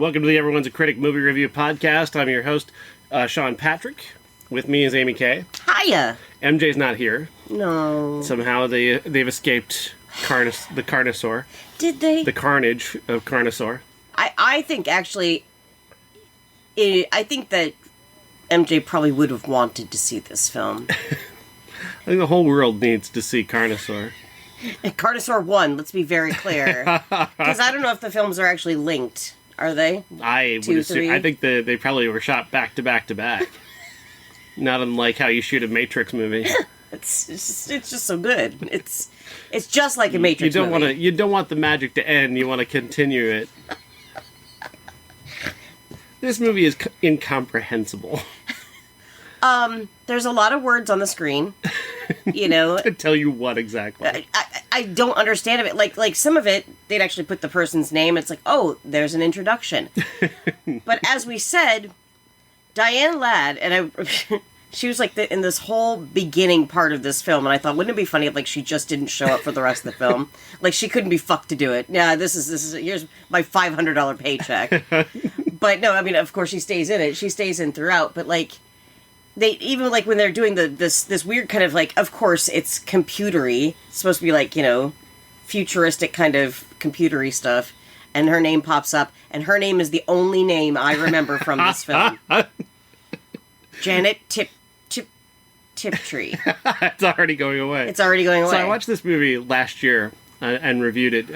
Welcome to the Everyone's a Critic movie review podcast. I'm your host, Sean Patrick. With me is Amy Kay. Hiya. MJ's not here. No. Somehow they've escaped the Carnosaur. Did they? The carnage of Carnosaur. I think actually, I think that MJ probably would have wanted to see this film. I think the whole world needs to see Carnosaur. Carnosaur 1, let's be very clear. Because I don't know if the films are actually linked. Are they? I would assume. I think they probably were shot back to back to back. Not unlike how you shoot a Matrix movie. It's just so good. It's just like a Matrix movie. You don't want the magic to end. You want to continue it. This movie is incomprehensible. There's a lot of words on the screen. You know, to tell you what exactly. I don't understand it. Like some of it, they'd actually put the person's name. It's like, oh, there's an introduction. But as we said, Diane Ladd, and she was like in this whole beginning part of this film, and I thought, wouldn't it be funny if like she just didn't show up for the rest of the film? Like she couldn't be fucked to do it. Yeah, this is here's my $500 paycheck. But no, I mean, of course she stays in it. She stays in throughout. But like, they even like when they're doing this weird kind of like, of course it's computery. It's supposed to be like, you know, futuristic kind of computery stuff. And her name pops up, and her name is the only name I remember from this film. Janet Tiptree. It's already going away. It's already going away. So I watched this movie last year and reviewed it.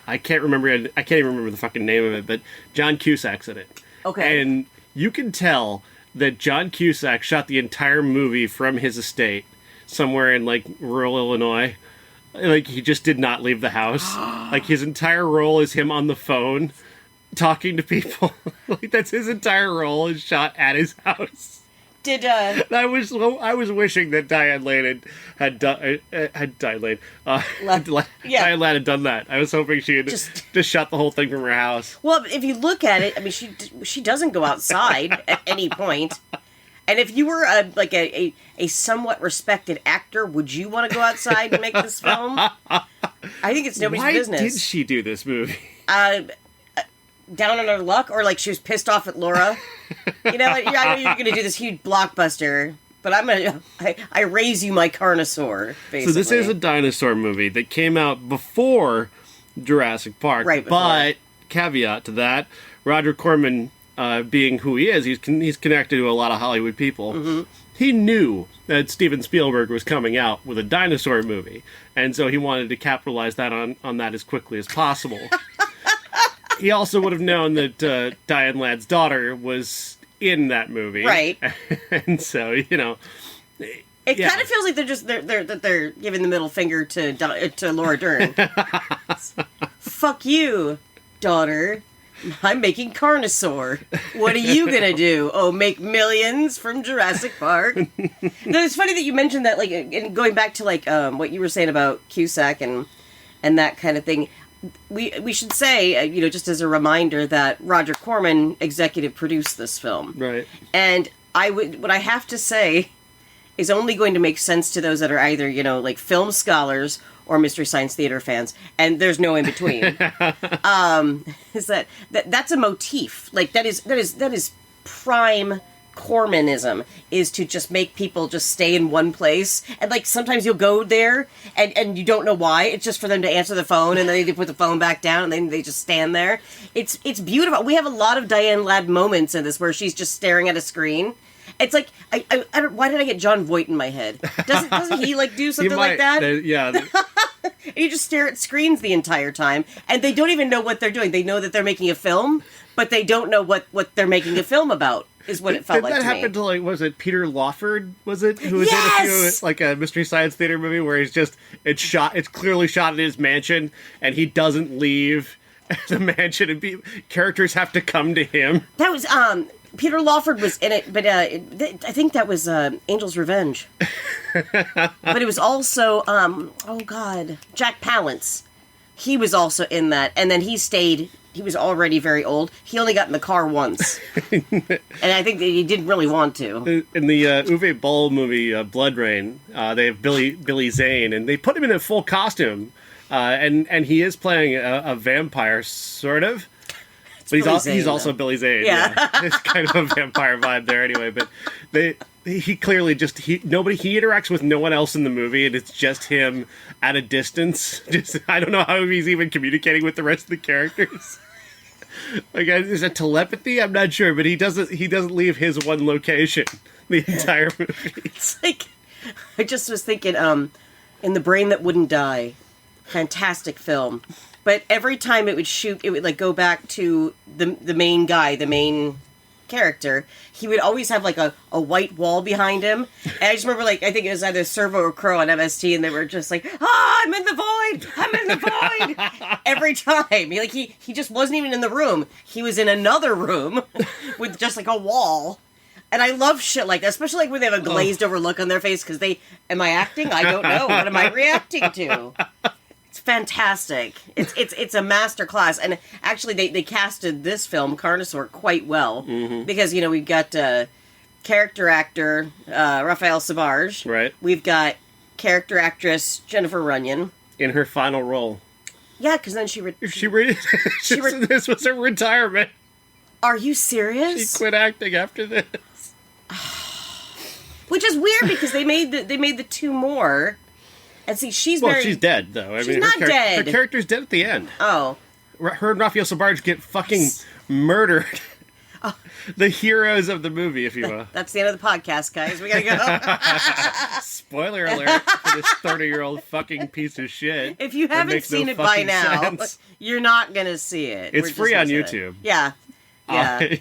I can't even remember the fucking name of it, but John Cusack's in it. Okay. And you can tell that John Cusack shot the entire movie from his estate somewhere in like rural Illinois. Like he just did not leave the house. Like his entire role is him on the phone talking to people. Like that's his entire role is shot at his house. I was wishing that Diane Lane had done Diane Lane had done that. I was hoping she had just shot the whole thing from her house. Well, if you look at it, I mean, she doesn't go outside at any point. And if you were a somewhat respected actor, would you want to go outside and make this film? I think it's nobody's business. Why did she do this movie? Down on her luck, or like she was pissed off at Laura. You know, I know you're going to do this huge blockbuster, but I raise you my Carnosaur, basically. So this is a dinosaur movie that came out before Jurassic Park. Right, before. But, caveat to that, Roger Corman, being who he is, he's connected to a lot of Hollywood people. Mm-hmm. He knew that Steven Spielberg was coming out with a dinosaur movie, and so he wanted to capitalize that on that as quickly as possible. He also would have known that Diane Ladd's daughter was in that movie, right? And so, you know, it kind of feels like they're giving the middle finger to Laura Dern. Fuck you, daughter. I'm making Carnosaur. What are you gonna do? Oh, make millions from Jurassic Park? No, it's funny that you mentioned that, like, and going back to like what you were saying about Cusack and that kind of thing. We should say, you know, just as a reminder, that Roger Corman executive produced this film. Right. And what I have to say is only going to make sense to those that are either, you know, like film scholars or Mystery Science Theater fans, and there's no in between. Is that's a motif. Like that is prime Cormanism, is to just make people just stay in one place, and like sometimes you'll go there and you don't know why. It's just for them to answer the phone, and then they put the phone back down, and then they just stand there. It's beautiful. We have a lot of Diane Ladd moments in this where she's just staring at a screen. It's like I don't, why did I get John Voight in my head? Doesn't he like do something like that? Yeah. And you just stare at screens the entire time, and they don't even know what they're doing. They know that they're making a film, but they don't know what they're making a film about. Is what it felt like to me. Did that happen to, like, was it Peter Lawford, was it? Who was in a few, like, a Mystery Science Theater movie where it's clearly shot in his mansion, and he doesn't leave the mansion, and characters have to come to him. That was, Peter Lawford was in it, but I think that was Angel's Revenge. But it was also, Jack Palance. He was also in that, and then he stayed. He was already very old. He only got in the car once. And I think that he didn't really want to. In the Uwe Boll movie, Blood Rain, they have Billy Zane, and they put him in a full costume. And he is playing a vampire, sort of. But Billy Zane, he's also Billy Zane. Yeah. It's kind of a vampire vibe there anyway. But he clearly he interacts with no one else in the movie, and it's just him at a distance. I don't know how he's even communicating with the rest of the characters. Like, is it telepathy? I'm not sure, but he doesn't leave his one location the entire movie. It's like, I just was thinking, in The Brain That Wouldn't Die, fantastic film. But every time it would like go back to the main guy, the main character. He would always have like a white wall behind him. And I just remember, like, I think it was either Servo or Crow on MST, and they were just like, I'm in the void! I'm in the void! Every time. He just wasn't even in the room. He was in another room with just like a wall. And I love shit like that, especially like when they have a glazed over look on their face because am I acting? I don't know. What am I reacting to? It's fantastic. It's a master class. And actually they casted this film, Carnosaur, quite well. Mm-hmm. Because, we've got character actor Rafael Sbarge. Right. We've got character actress Jennifer Runyon. In her final role. Yeah, because then this was her retirement. Are you serious? She quit acting after this. Which is weird because they made the two more. And see, she's dead though. She's not dead. Her character's dead at the end. Oh. Her and Rafael Sbarge get fucking murdered. Oh. The heroes of the movie, if you will. That's the end of the podcast, guys. We gotta go. Spoiler alert for this 30-year-old fucking piece of shit. If you haven't seen it by now, you're not gonna see it. It's free on YouTube. Yeah. Yeah.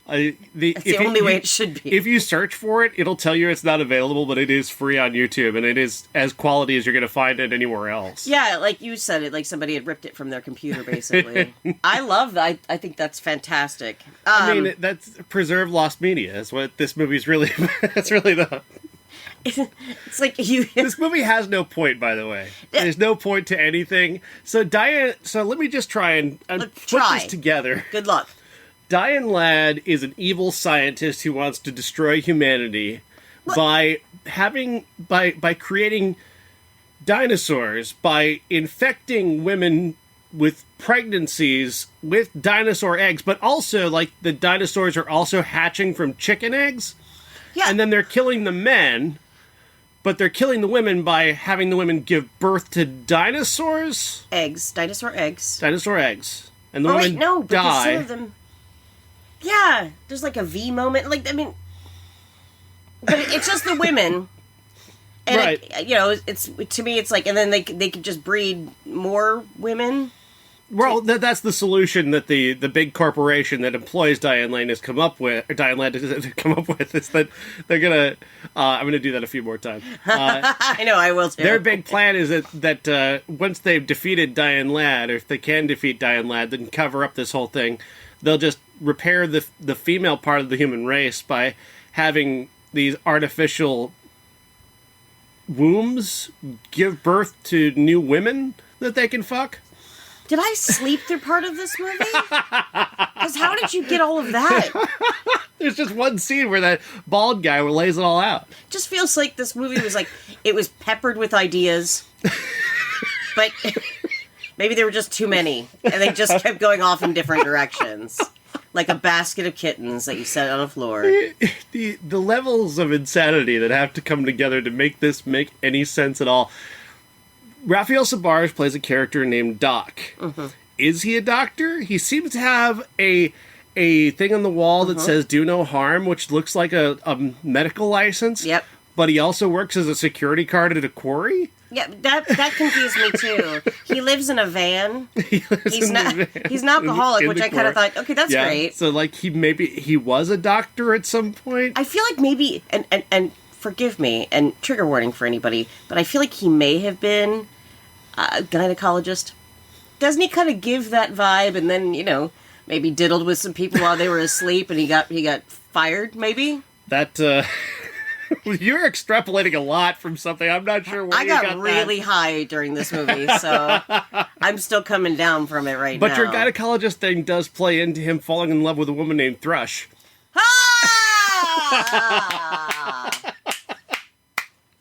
That's the only way it should be. If you search for it, it'll tell you it's not available, but it is free on YouTube, and it is as quality as you're going to find it anywhere else. Yeah, like you said it, like somebody had ripped it from their computer, basically. I love that. I think that's fantastic. I mean, that's preserve lost media. Is what this movie's really. That's really the. It's like This movie has no point, by the way. There's no point to anything. So Diane. So let me just try and put this together. Good luck. Diane Ladd is an evil scientist who wants to destroy humanity by creating dinosaurs, by infecting women with pregnancies with dinosaur eggs, but also, like, the dinosaurs are also hatching from chicken eggs. Yeah. And then they're killing the men, but they're killing the women by having the women give birth to dinosaurs? Dinosaur eggs. Dinosaur eggs. And the women die. Some of them... Yeah, there's like a V moment. Like, I mean, but it's just the women, and right. It's to me, it's like, and then they could just breed more women. Well, that's the solution that the big corporation that employs Diane Lane has come up with, or Diane Ladd has come up with, is that they're gonna. I'm gonna do that a few more times. I know, I will too. Their big plan is that once they've defeated Diane Ladd, or if they can defeat Diane Ladd, then cover up this whole thing. They'll just repair the female part of the human race by having these artificial wombs give birth to new women that they can fuck. Did I sleep through part of this movie? Because how did you get all of that? There's just one scene where that bald guy lays it all out. Just feels like this movie was like, it was peppered with ideas, but... Maybe there were just too many, and they just kept going off in different directions. Like a basket of kittens that you set on a floor. The levels of insanity that have to come together to make this make any sense at all. Rafael Sbarge plays a character named Doc. Mm-hmm. Is he a doctor? He seems to have a thing on the wall that says "Do no harm," which looks like a medical license. Yep. But he also works as a security guard at a quarry. Yeah, that confused me too. He lives in a van. He's an alcoholic, which I kind of thought, okay, that's great. So like he was a doctor at some point. I feel like maybe, and forgive me, and trigger warning for anybody, but I feel like he may have been a gynecologist. Doesn't he kind of give that vibe? And then maybe diddled with some people while they were asleep, and he got fired. Maybe that. You're extrapolating a lot from something. I'm not sure where you got that. I got really high during this movie, so I'm still coming down from it now. But your gynecologist thing does play into him falling in love with a woman named Thrush. Ah!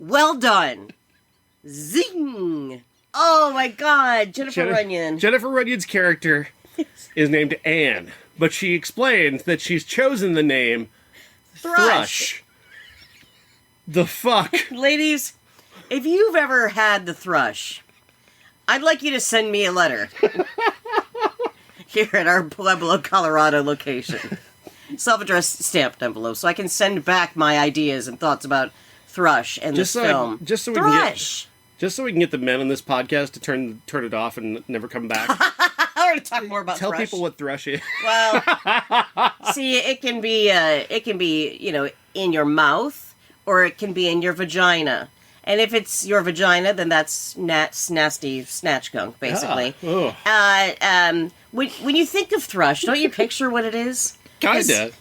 Well done. Zing! Oh my god, Jennifer Runyon. Jennifer Runyon's character is named Anne. But she explains that she's chosen the name Thrush. The fuck? Ladies, if you've ever had the thrush, I'd like you to send me a letter. Here at our Pueblo, Colorado location. Self-addressed stamped envelope, so I can send back my ideas and thoughts about Thrush and this film. Just so we can get the men on this podcast to turn it off and never come back. I want to talk more about Tell Thrush. people what Thrush is. Well, see, it can be in your mouth, or it can be in your vagina. And if it's your vagina, then that's nasty snatch gunk, basically. When you think of Thrush, don't you picture what it is? Kinda.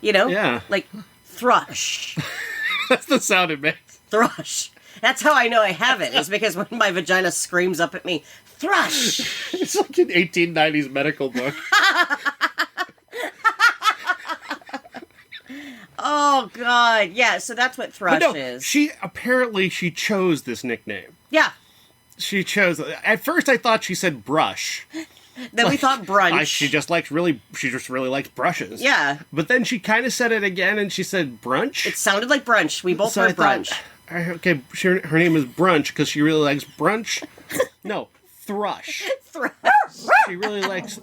You know? Yeah. Like, thrush. That's the sound it makes. Thrush. That's how I know I have it, is because when my vagina screams up at me, thrush! It's like an 1890s medical book. Oh, God. Yeah, so that's what thrush is. She chose this nickname. Yeah. She chose... At first I thought she said brush. Then we thought brunch. She just really likes brushes. Yeah. But then she kind of said it again, and she said brunch. It sounded like brunch. We both heard brunch. Okay, her name is Brunch because she really likes brunch. No, Thrush. Thrush. She really likes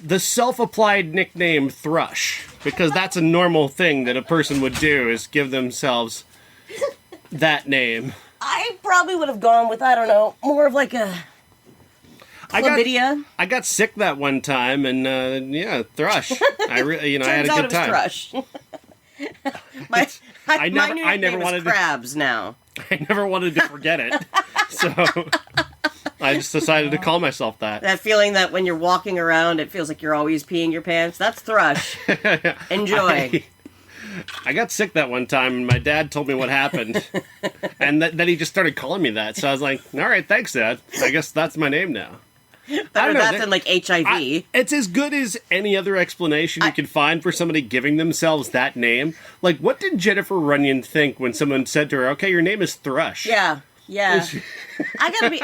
the self-applied nickname Thrush because that's a normal thing that a person would do, is give themselves that name. I probably would have gone with, I don't know, more of like a... chlamydia. I got sick that one time, and Thrush. I had a good time. Thrush. My never wanted crabs now. I never wanted to forget it, so I just decided to call myself that. That feeling that when you're walking around, it feels like you're always peeing your pants. That's Thrush. Enjoy. I got sick that one time, and my dad told me what happened, and then he just started calling me that. So I was like, "All right, thanks, Dad. I guess that's my name now." Better that than like HIV. It's as good as any other explanation you can find for somebody giving themselves that name. Like, what did Jennifer Runyon think when someone said to her, "Okay, your name is Thrush"? Yeah. I gotta be.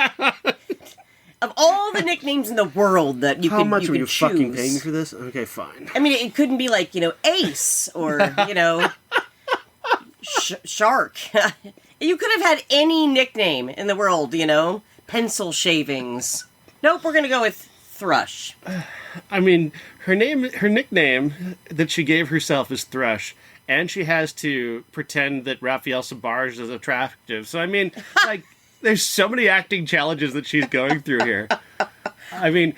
Of all the nicknames in the world that you can choose. How much were you fucking paying for this? Okay, fine. I mean, it couldn't be like, Ace or, Shark. You could have had any nickname in the world, Pencil shavings. Nope, we're gonna go with Thrush. I mean, her nickname that she gave herself is Thrush, and she has to pretend that Rafael Sbarge is attractive. So, I mean, like... There's so many acting challenges that she's going through here. I mean,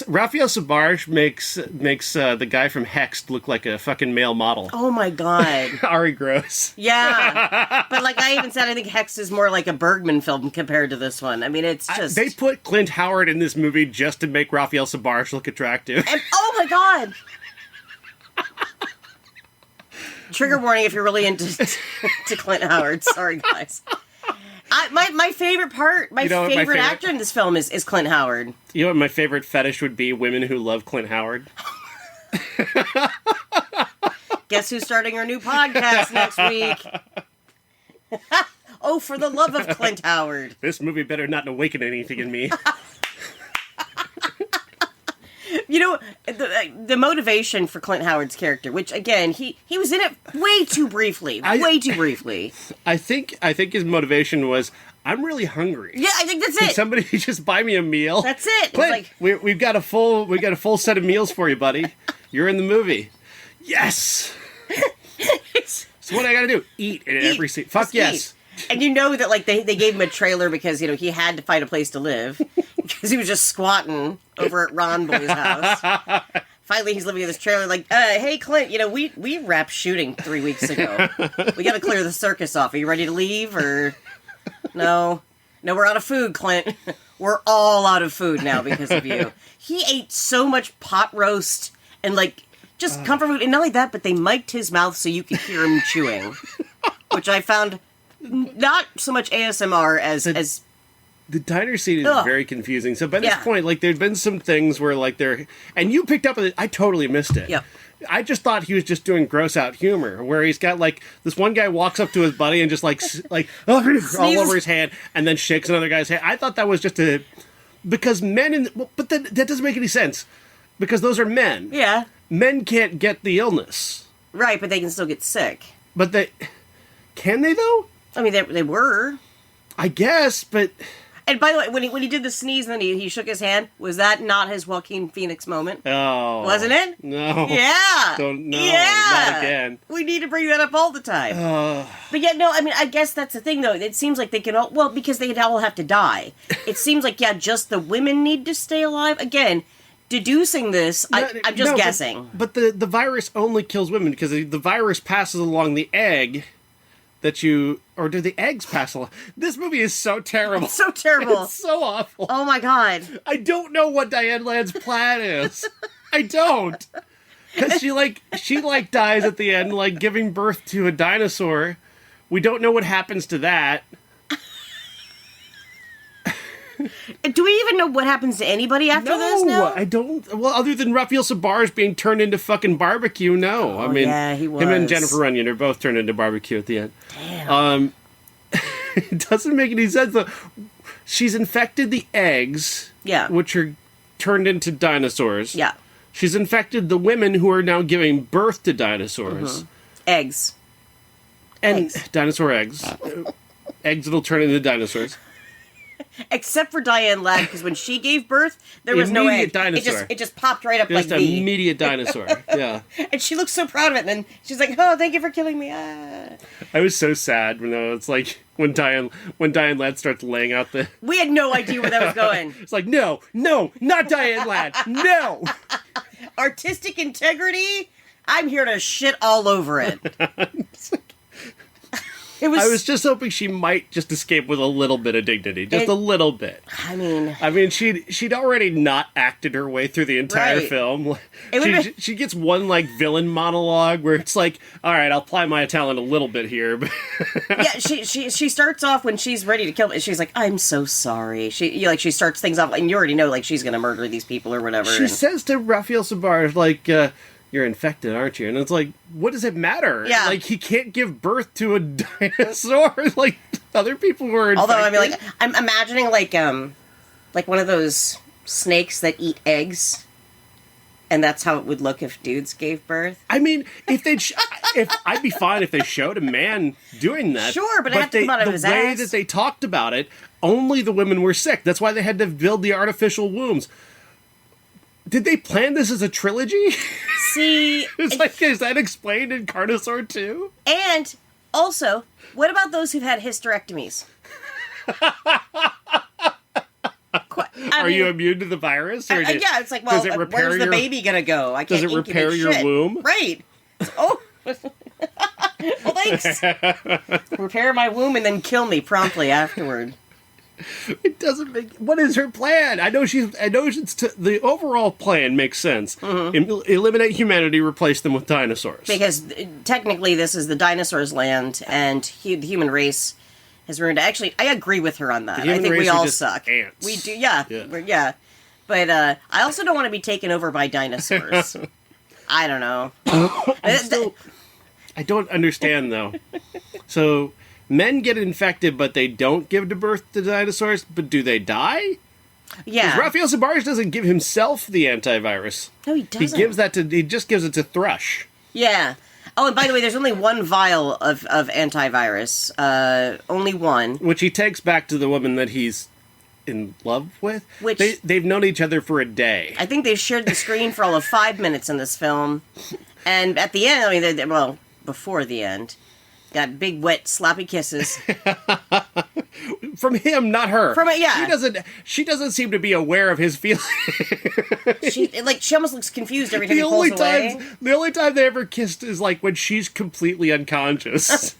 Rafael Sbarge makes the guy from Hexed look like a fucking male model. Oh my god. Ari Gross. Yeah. But like I even said, I think Hexed is more like a Bergman film compared to this one. I mean, it's just... They put Clint Howard in this movie just to make Rafael Sbarge look attractive. And, oh my god! Trigger warning if you're really into Clint Howard. Sorry, guys. My favorite part, my favorite actor in this film is Clint Howard. You know what my favorite fetish would be? Women who love Clint Howard. Guess who's starting our new podcast next week? Oh, for the love of Clint Howard. This movie better not awaken anything in me. The motivation for Clint Howard's character, which again he was in it way too briefly. I think his motivation was, I'm really hungry. Yeah, I think that's it. Can somebody just buy me a meal? That's it. Clint, we've got a full set of meals for you, buddy. You're in the movie. Yes. So what I got to do? Eat in every scene. Fuck yes. Eat. And that they gave him a trailer because he had to find a place to live because he was just squatting over at Ron Boy's house. Finally, he's living in this trailer. Like, hey Clint, we wrapped shooting 3 weeks ago. We got to clear the circus off. Are you ready to leave or no? No, we're out of food, Clint. We're all out of food now because of you. He ate so much pot roast and just comfort food, and not only that, but they mic'd his mouth so you could hear him chewing, which I found. Not so much ASMR as the diner scene is very confusing. So by this point, there'd been some things where and you picked up on it. I totally missed it. Yeah. I just thought he was just doing gross out humor, where he's got this one guy walks up to his buddy and just all over his hand, and then shakes another guy's hand. I thought that was just because men but that doesn't make any sense. Because those are men. Yeah. Men can't get the illness. Right, but they can still get sick. But can they though? I mean, they were. I guess, but... And by the way, when he did the sneeze and then he shook his hand, was that not his Joaquin Phoenix moment? Oh. Wasn't it? No. Yeah. Not again. We need to bring that up all the time. But yeah, no, I mean, I guess that's the thing, though. It seems like they can all... Well, because they'd all have to die. It seems like, yeah, just the women need to stay alive. Again, deducing this, I'm just guessing. But the virus only kills women because the virus passes along the egg... that you... Or do the eggs pass along? This movie is so terrible. It's so terrible. It's so awful. Oh my god. I don't know what Diane Ladd's plan is. I don't. Because she dies at the end, like, giving birth to a dinosaur. We don't know what happens to that. Do we even know what happens to anybody after this now? No, I don't. Well, other than Rafael Sbarge being turned into fucking barbecue, no. I mean, yeah, he was. Him and Jennifer Runyon are both turned into barbecue at the end. Damn. It doesn't make any sense, though. She's infected the eggs, which are turned into dinosaurs. Yeah. She's infected the women who are now giving birth to dinosaurs. Mm-hmm. Eggs. And dinosaur eggs. Eggs that'll turn into dinosaurs. Except for Diane Ladd, because when she gave birth, there was no egg. Dinosaur. It just popped right up just like V. Immediate dinosaur, yeah. And she looked so proud of it, and then she's like, oh, thank you for killing me. I was so sad it's like when Diane Ladd starts laying out the... We had no idea where that was going. It's like, no, not Diane Ladd, no! Artistic integrity? I'm here to shit all over it. I was just hoping she might just escape with a little bit of dignity. Just a little bit. I mean, she'd already not acted her way through the entire film. She gets one, like, villain monologue where it's like, all right, I'll apply my talent a little bit here. Yeah, she starts off when she's ready to kill me. She's like, I'm so sorry. She starts things off, and you already know, like, she's going to murder these people or whatever. She says to Rafael Sbarge, like, you're infected, aren't you? And it's like, what does it matter? Yeah. Like, he can't give birth to a dinosaur like other people who are infected. Although, I mean, like, I'm imagining, like one of those snakes that eat eggs. And that's how it would look if dudes gave birth. I mean, if I'd be fine if they showed a man doing that. Sure, but it had to come out of his ass. The way that they talked about it, only the women were sick. That's why they had to build the artificial wombs. Did they plan this as a trilogy? See... is that explained in Carnosaur 2? And, also, what about those who've had hysterectomies? Are you immune to the virus? Or yeah, it's like, well, where's the baby gonna go? I can't Does it repair your womb? Right. Oh. Well, thanks. Repair my womb and then kill me promptly afterward. It doesn't make... What is her plan? I know the overall plan makes sense. Mm-hmm. Eliminate humanity, replace them with dinosaurs. Because technically this is the dinosaurs' land, and the human race has ruined it. Actually, I agree with her on that. I think we all suck. Ants. We do, yeah. But I also don't want to be taken over by dinosaurs. I don't know. I don't understand, though. So... Men get infected, but they don't give birth to dinosaurs. But do they die? Yeah. Because Rafael Sbarge doesn't give himself the antivirus. No, he doesn't. He just gives it to Thrush. Yeah. Oh, and by the way, there's only one vial of antivirus. Only one. Which he takes back to the woman that he's in love with. Which they've known each other for a day. I think they've shared the screen for all of 5 minutes in this film. And at the end, I mean, before the end... Got big, wet, sloppy kisses. From him, not her. Yeah. She doesn't seem to be aware of his feelings. She almost looks confused every time he pulls away. The only time they ever kissed is, like, when she's completely unconscious.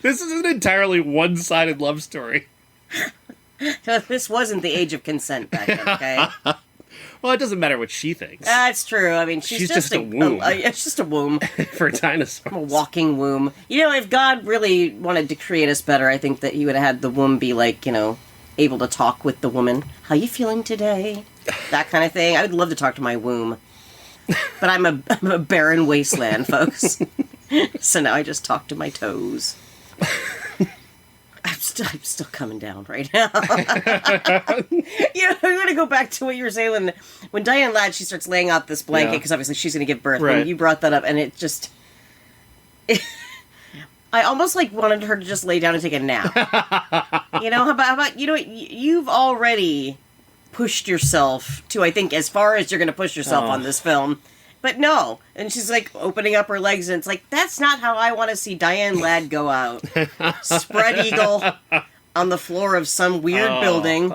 This is an entirely one-sided love story. This wasn't the age of consent back then, okay? Well, it doesn't matter what she thinks. That's true. I mean, she's just a womb. It's just a womb. For a dinosaur. A walking womb. You know, if God really wanted to create us better, I think that he would have had the womb be, like, able to talk with the woman. How you feeling today? That kind of thing. I would love to talk to my womb. But I'm a barren wasteland, folks. So now I just talk to my toes. I'm still coming down right now. I'm going to go back to what you were saying when Diane Ladd, she starts laying out this blanket because obviously she's going to give birth. Right. And you brought that up, and it just... I almost wanted her to just lay down and take a nap. How about you've already pushed yourself to, I think, as far as you're going to push yourself on this film. But no. And she's opening up her legs, and it's that's not how I want to see Diane Ladd go out. Spread eagle on the floor of some weird building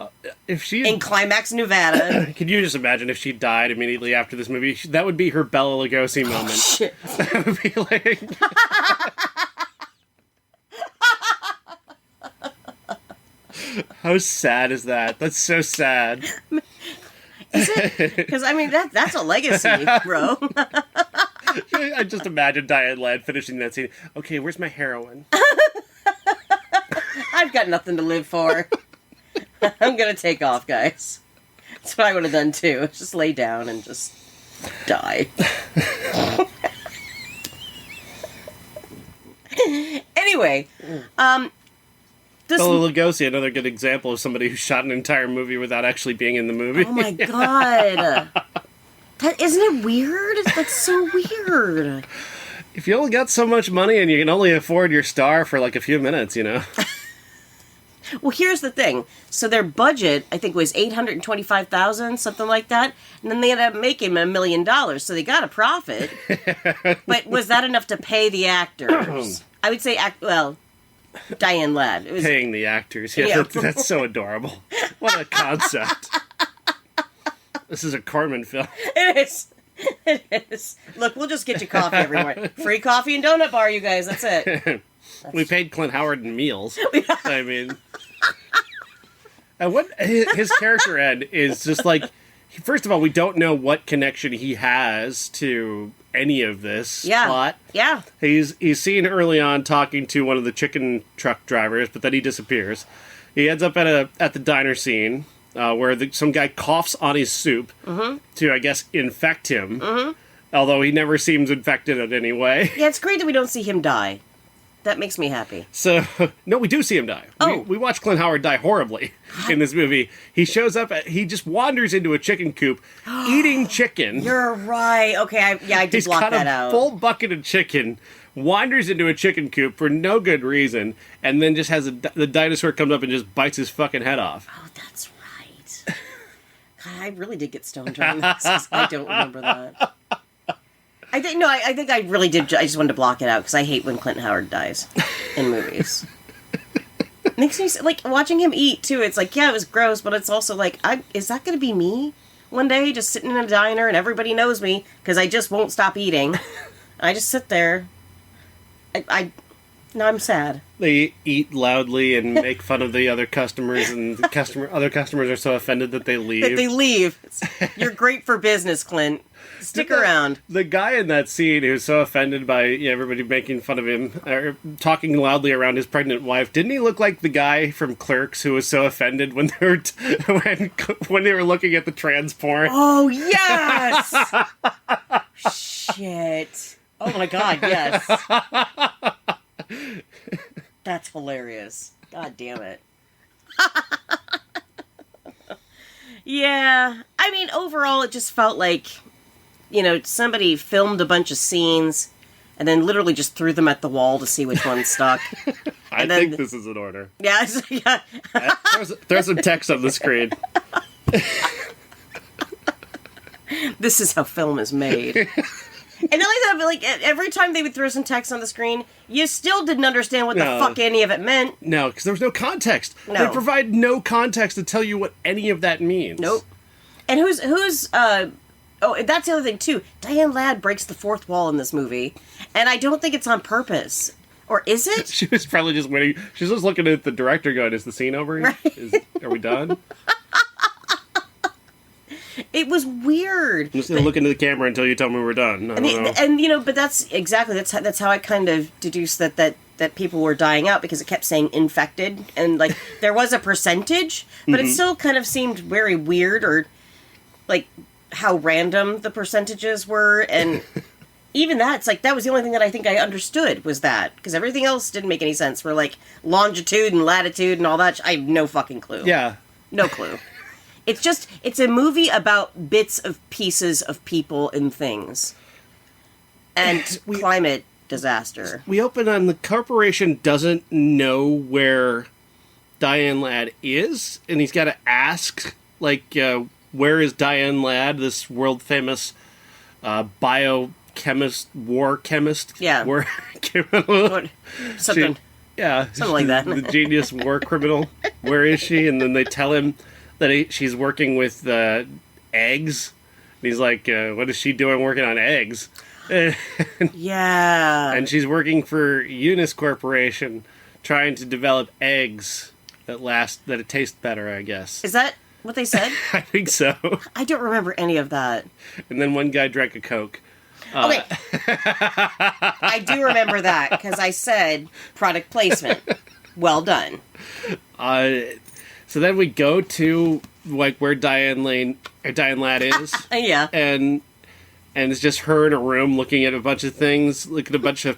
in Climax, Nevada. Can you just imagine if she died immediately after this movie? That would be her Bela Lugosi moment. Shit. That would be How sad is that? That's so sad. Is it? Because, that's a legacy, bro. I just imagine Diane Ladd finishing that scene. Okay, where's my heroin? I've got nothing to live for. I'm gonna take off, guys. That's what I would have done, too. Just lay down and just die. Anyway, Bela Lugosi, another good example of somebody who shot an entire movie without actually being in the movie. Oh my god. Isn't it weird? That's so weird. If you only got so much money and you can only afford your star for a few minutes, Well, here's the thing. So their budget, I think, was $825,000, something like that. And then they ended up making $1 million, so they got a profit. But was that enough to pay the actors? I would say, Diane Ladd. It was, paying the actors. Yeah. That's so adorable. What a concept. This is a Corman film. It is. It is. Look, we'll just get you coffee every morning. Free coffee and donut bar, you guys. That's it. We paid Clint Howard in meals. And what his character end is just first of all, we don't know what connection he has to any of this plot. Yeah. He's seen early on talking to one of the chicken truck drivers, but then he disappears. He ends up at the diner scene where some guy coughs on his soup to, I guess, infect him. Although he never seems infected in any way. Yeah, it's great that we don't see him die. That makes me happy. So, no, we do see him die. Oh. We watch Clint Howard die horribly in this movie. He shows up, he just wanders into a chicken coop, eating chicken. You're right. Okay, I did block that out. He's got a full bucket of chicken, wanders into a chicken coop for no good reason, and then just has the dinosaur comes up and just bites his fucking head off. Oh, that's right. God, I really did get stoned during this, 'cause I don't remember that. I think I really did. I just wanted to block it out because I hate when Clint Howard dies in movies. Makes me watching him eat too. It's it was gross, but it's also is that going to be me one day, just sitting in a diner and everybody knows me because I just won't stop eating. I just sit there. Now I'm sad. They eat loudly and make fun of the other customers, and other customers are so offended that they leave. You're great for business, Clint. Stick around. The guy in that scene who's so offended by everybody making fun of him, or talking loudly around his pregnant wife, didn't he look like the guy from Clerks who was so offended when they were when they were looking at the trans porn? Oh yes! Shit! Oh my god, yes. That's hilarious. God damn it. Yeah. Overall, it just felt like, somebody filmed a bunch of scenes and then literally just threw them at the wall to see which one stuck. I think this is in order. Yeah. There's some text on the screen. This is how film is made. And not like that, but every time they would throw some text on the scrreen, you still didn't understand what the fuck any of it meant. No, because there was no context. No. They provide no context to tell you what any of that means. Nope. And who's that's the other thing too. Diane Ladd breaks the fourth wall in this movie, and I don't think it's on purpose. Or is it? She was probably just waiting. She's just looking at the director going, is the scene over? Right. Are we done? It was weird. I'm just going to look into the camera until you tell me we're done. But that's how I kind of deduced that people were dying out, because it kept saying infected, and there was a percentage, but it still kind of seemed very weird, or how random the percentages were, and even that, it's like, that was the only thing that I think I understood was that. Because everything else didn't make any sense. For, like, longitude and latitude and all that. I have no fucking clue. Yeah. No clue. It's a movie about bits of pieces of people and things. And climate disaster. We open on the corporation doesn't know where Diane Ladd is, and he's got to ask, like, where is Diane Ladd, this world-famous biochemist, war chemist? Yeah. War criminal. Something like that. The genius war criminal. Where is she? And then they tell him that she's working with eggs. And he's like, what is she doing working on eggs? Yeah. And she's working for Unis Corporation, trying to develop eggs that it taste better, I guess. Is that what they said? I think so. I don't remember any of that. And then one guy drank a Coke. Okay. I do remember that, because I said product placement. Well done. So then we go to, like, where Diane Ladd is. Yeah. And it's just her in a room looking at a bunch of things, looking at a bunch of,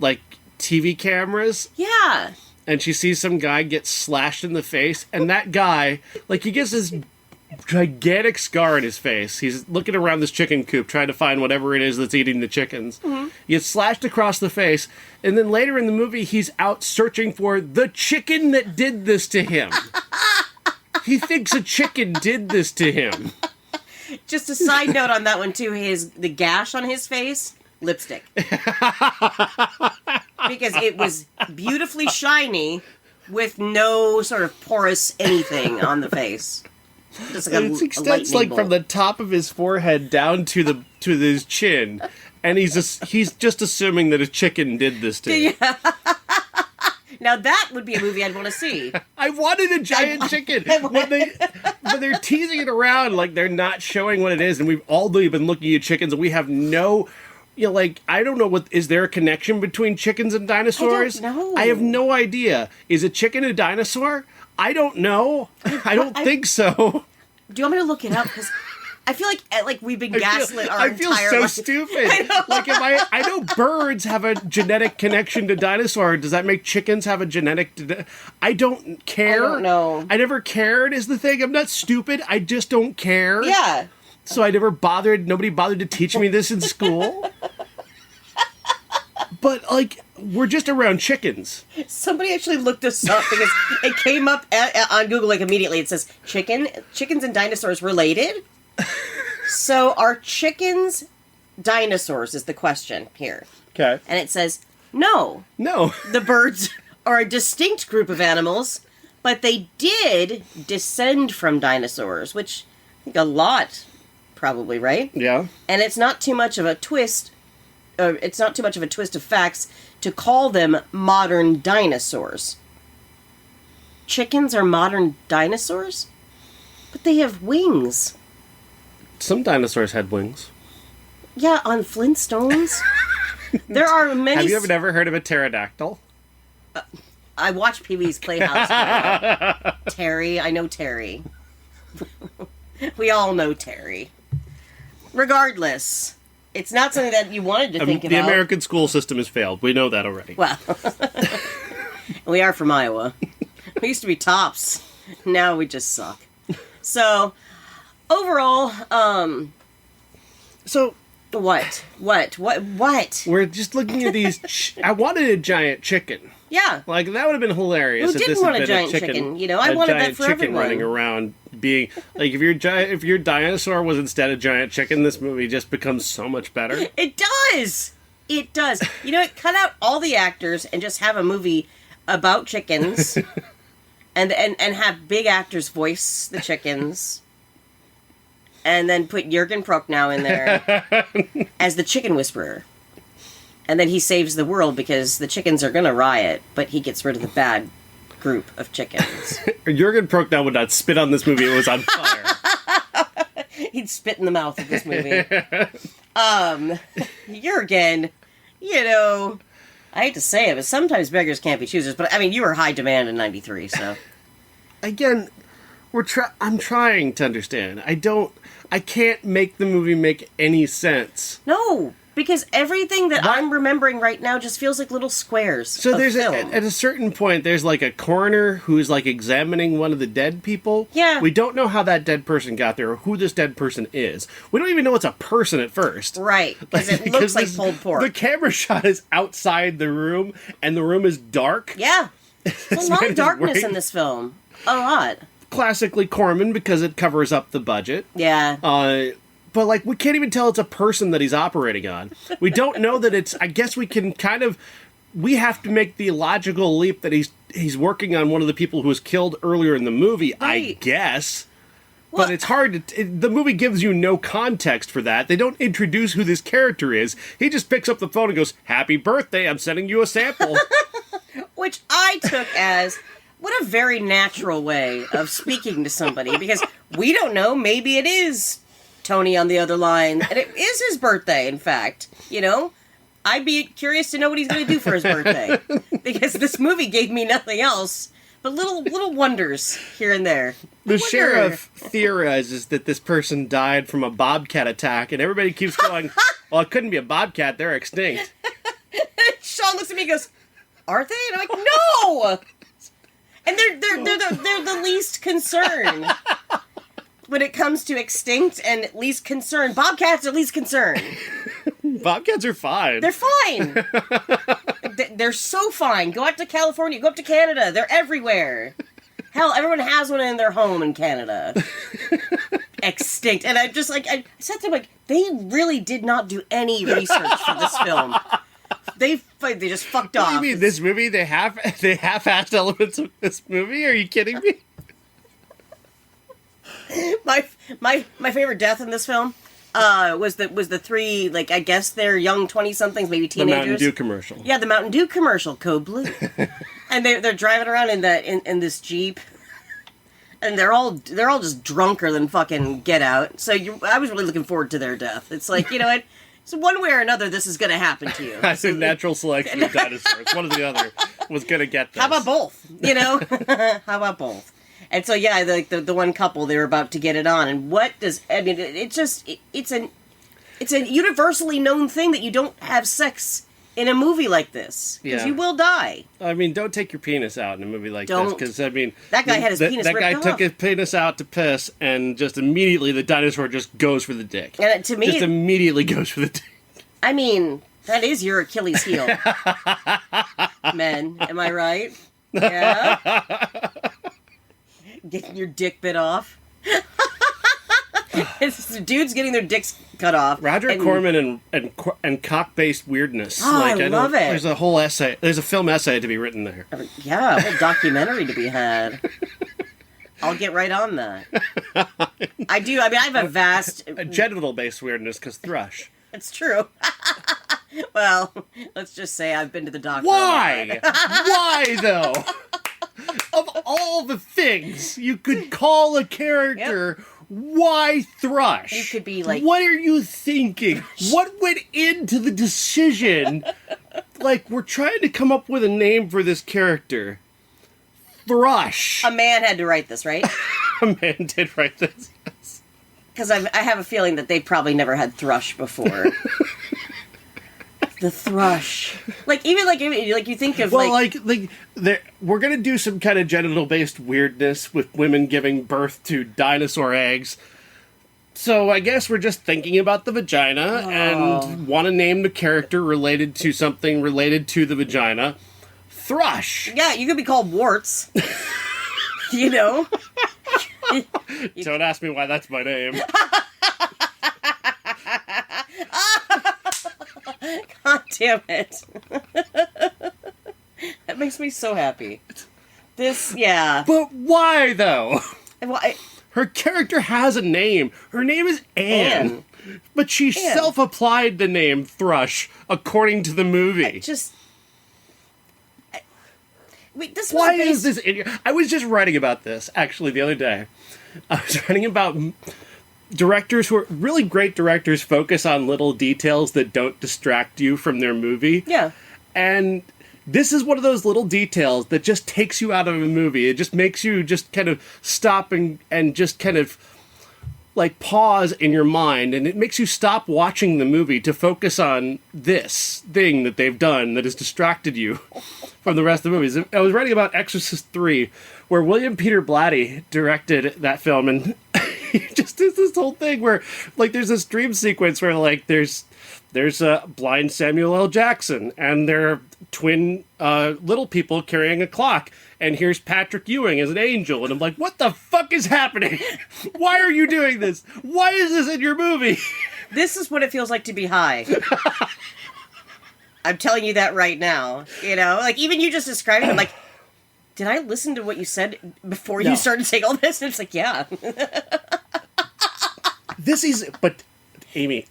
like, TV cameras. Yeah. And she sees some guy get slashed in the face, and that guy, like, he gets this gigantic scar in his face. He's looking around this chicken coop trying to find whatever it is that's eating the chickens. Mm-hmm. He gets slashed across the face, and then later in the movie, he's out searching for the chicken that did this to him. He thinks a chicken did this to him. Just a side note on that one, too. The gash on his face, lipstick. Because it was beautifully shiny with no sort of porous anything on the face. Just like it extends like from the top of his forehead down to his chin, and he's just assuming that a chicken did this to him. Yeah. Now that would be a movie I'd want to see. I wanted a giant chicken. When they're teasing it around, like they're not showing what it is, and we've all been looking at chickens, and we have no, like, I don't know is there a connection between chickens and dinosaurs? I don't know. I have no idea. Is a chicken a dinosaur? I don't know. I don't think so. Do you want me to look it up? Because I feel like we've been gaslit our entire life. I feel so stupid. Like, if I know birds have a genetic connection to dinosaur. Does that make chickens have a genetic? I don't care. I don't know. I never cared is the thing. I'm not stupid. I just don't care. Yeah. So I never bothered. Nobody bothered to teach me this in school. But, like, we're just around chickens. Somebody actually looked us up because it came up on Google, like, immediately. It says, chickens and dinosaurs related? So are chickens dinosaurs is the question here. Okay. And it says, no. No. The birds are a distinct group of animals, but they did descend from dinosaurs, which I think a lot, probably, right? Yeah. And it's not too much of a twist. It's not too much of a twist of facts to call them modern dinosaurs. Chickens are modern dinosaurs? But they have wings. Some dinosaurs had wings. Yeah, on Flintstones. There are many... Have you ever heard of a pterodactyl? I watch Pee-wee's Playhouse now. Terry. I know Terry. We all know Terry. Regardless... It's not something that you wanted to think about. The American school system has failed. We know that already. Well, we are from Iowa. We used to be tops. Now we just suck. So, overall, So... What? We're just looking at these... I wanted a giant chicken. Yeah. Like, that would have been hilarious. Who didn't want a giant chicken? You know, I wanted that for everyone. A giant chicken running around being... Like, if your dinosaur was instead a giant chicken, this movie just becomes so much better. It does! It does. You know what? Cut out all the actors and just have a movie about chickens. and have big actors voice the chickens. And then put Jürgen Prochnow in there as the chicken whisperer. And then he saves the world because the chickens are going to riot, but he gets rid of the bad group of chickens. Jürgen Prochnow would not spit on this movie. It was on fire. He'd spit in the mouth of this movie. Jürgen, you know, I hate to say it, but sometimes beggars can't be choosers. But, I mean, you were high demand in 93, so... Again, I'm trying to understand. I can't make the movie make any sense. No. Because everything that I'm remembering right now just feels like little squares. So of there's film. at a certain point, there's like a coroner who's like examining one of the dead people. Yeah. We don't know how that dead person got there or who this dead person is. We don't even know it's a person at first. Right, because it looks like pulled pork. The camera shot is outside the room, and the room is dark. Yeah. There's a lot of darkness in this film. A lot. Classically Corman, because it covers up the budget. Yeah. But, like, we can't even tell it's a person that he's operating on. We don't know that it's... I guess we can kind of... We have to make the logical leap that he's working on one of the people who was killed earlier in the movie, right. I guess. Well, but it's hard to... the movie gives you no context for that. They don't introduce who this character is. He just picks up the phone and goes, "Happy birthday, I'm sending you a sample." Which I took as... What a very natural way of speaking to somebody, because we don't know, maybe it is Tony on the other line, and it is his birthday, in fact. You know? I'd be curious to know what he's going to do for his birthday, because this movie gave me nothing else but little wonders here and there. The sheriff theorizes that this person died from a bobcat attack, and everybody keeps going, "Well, it couldn't be a bobcat, they're extinct." Sean looks at me and goes, "Are they?" And I'm like, "No!" And they're the least concerned when it comes to extinct and least concerned. Bobcats are least concerned. Bobcats are fine. They're fine. They're so fine. Go out to California. Go up to Canada. They're everywhere. Hell, everyone has one in their home in Canada. Extinct. And I just I sat there like, they really did not do any research for this film. They just fucked off. What do you mean, this movie? They half-assed elements of this movie? Are you kidding me? My favorite death in this film was the three, like, I guess they're young 20-somethings, maybe teenagers. The Mountain Dew commercial. Yeah, the Mountain Dew commercial, Code Blue. And they're driving around in this Jeep. And they're all just drunker than fucking Get Out. So I was really looking forward to their death. It's like, you know what? So one way or another, this is going to happen to you. I said natural selection of dinosaurs. One or the other was going to get this. How about both? You know? How about both? And so, yeah, the one couple, they were about to get it on. And what does... I mean, it's a universally known thing that you don't have sex in a movie like this. Because you will die. I mean, don't take your penis out in a movie like this. Because, I mean... That guy had his penis ripped off. That guy took his penis out to piss, and just immediately the dinosaur just goes for the dick. And to me... Just immediately goes for the dick. I mean, that is your Achilles heel. Men, am I right? Yeah? Getting your dick bit off. Dudes getting their dicks cut off. Roger Corman and cock-based weirdness. Oh, I love it. There's a whole essay. There's a film essay to be written there. Yeah, a whole documentary to be had. I'll get right on that. I do. I mean, I have a vast... A genital-based weirdness, because thrush. It's true. Well, let's just say I've been to the doctor. Why? Why, though? Of all the things you could call a character, why thrush? You could be like... What are you thinking? What went into the decision? Like, we're trying to come up with a name for this character. Thrush. A man had to write this, right? A man did write this, yes. Because I have a feeling that they probably never had thrush before. The thrush. Like, even like you think of we're gonna do some kind of genital based weirdness with women giving birth to dinosaur eggs. So I guess we're just thinking about the vagina and want to name the character related to something related to the vagina. Thrush. Yeah, you could be called Warts. You know? Don't ask me why that's my name. God damn it. That makes me so happy. But why, though? Why? Her character has a name. Her name is Anne. But she self-applied the name Thrush, according to the movie. Why is this in here? I was just writing about this, actually, the other day. I was writing about directors who are really great directors focus on little details that don't distract you from their movie. Yeah. And this is one of those little details that just takes you out of a movie. It just makes you just kind of stop and just kind of like pause in your mind, and it makes you stop watching the movie to focus on this thing that they've done that has distracted you from the rest of the movies. I was writing about Exorcist 3, where William Peter Blatty directed that film, and he just does this whole thing where, like, there's this dream sequence where, like, there's a blind Samuel L. Jackson, and there are twin little people carrying a clock, and here's Patrick Ewing as an angel, and I'm like, what the fuck is happening? Why are you doing this? Why is this in your movie? This is what it feels like to be high. I'm telling you that right now. You know, like, even you just describing it, I'm like, did I listen to what you said before you started saying all this? And it's like, yeah. But Amy,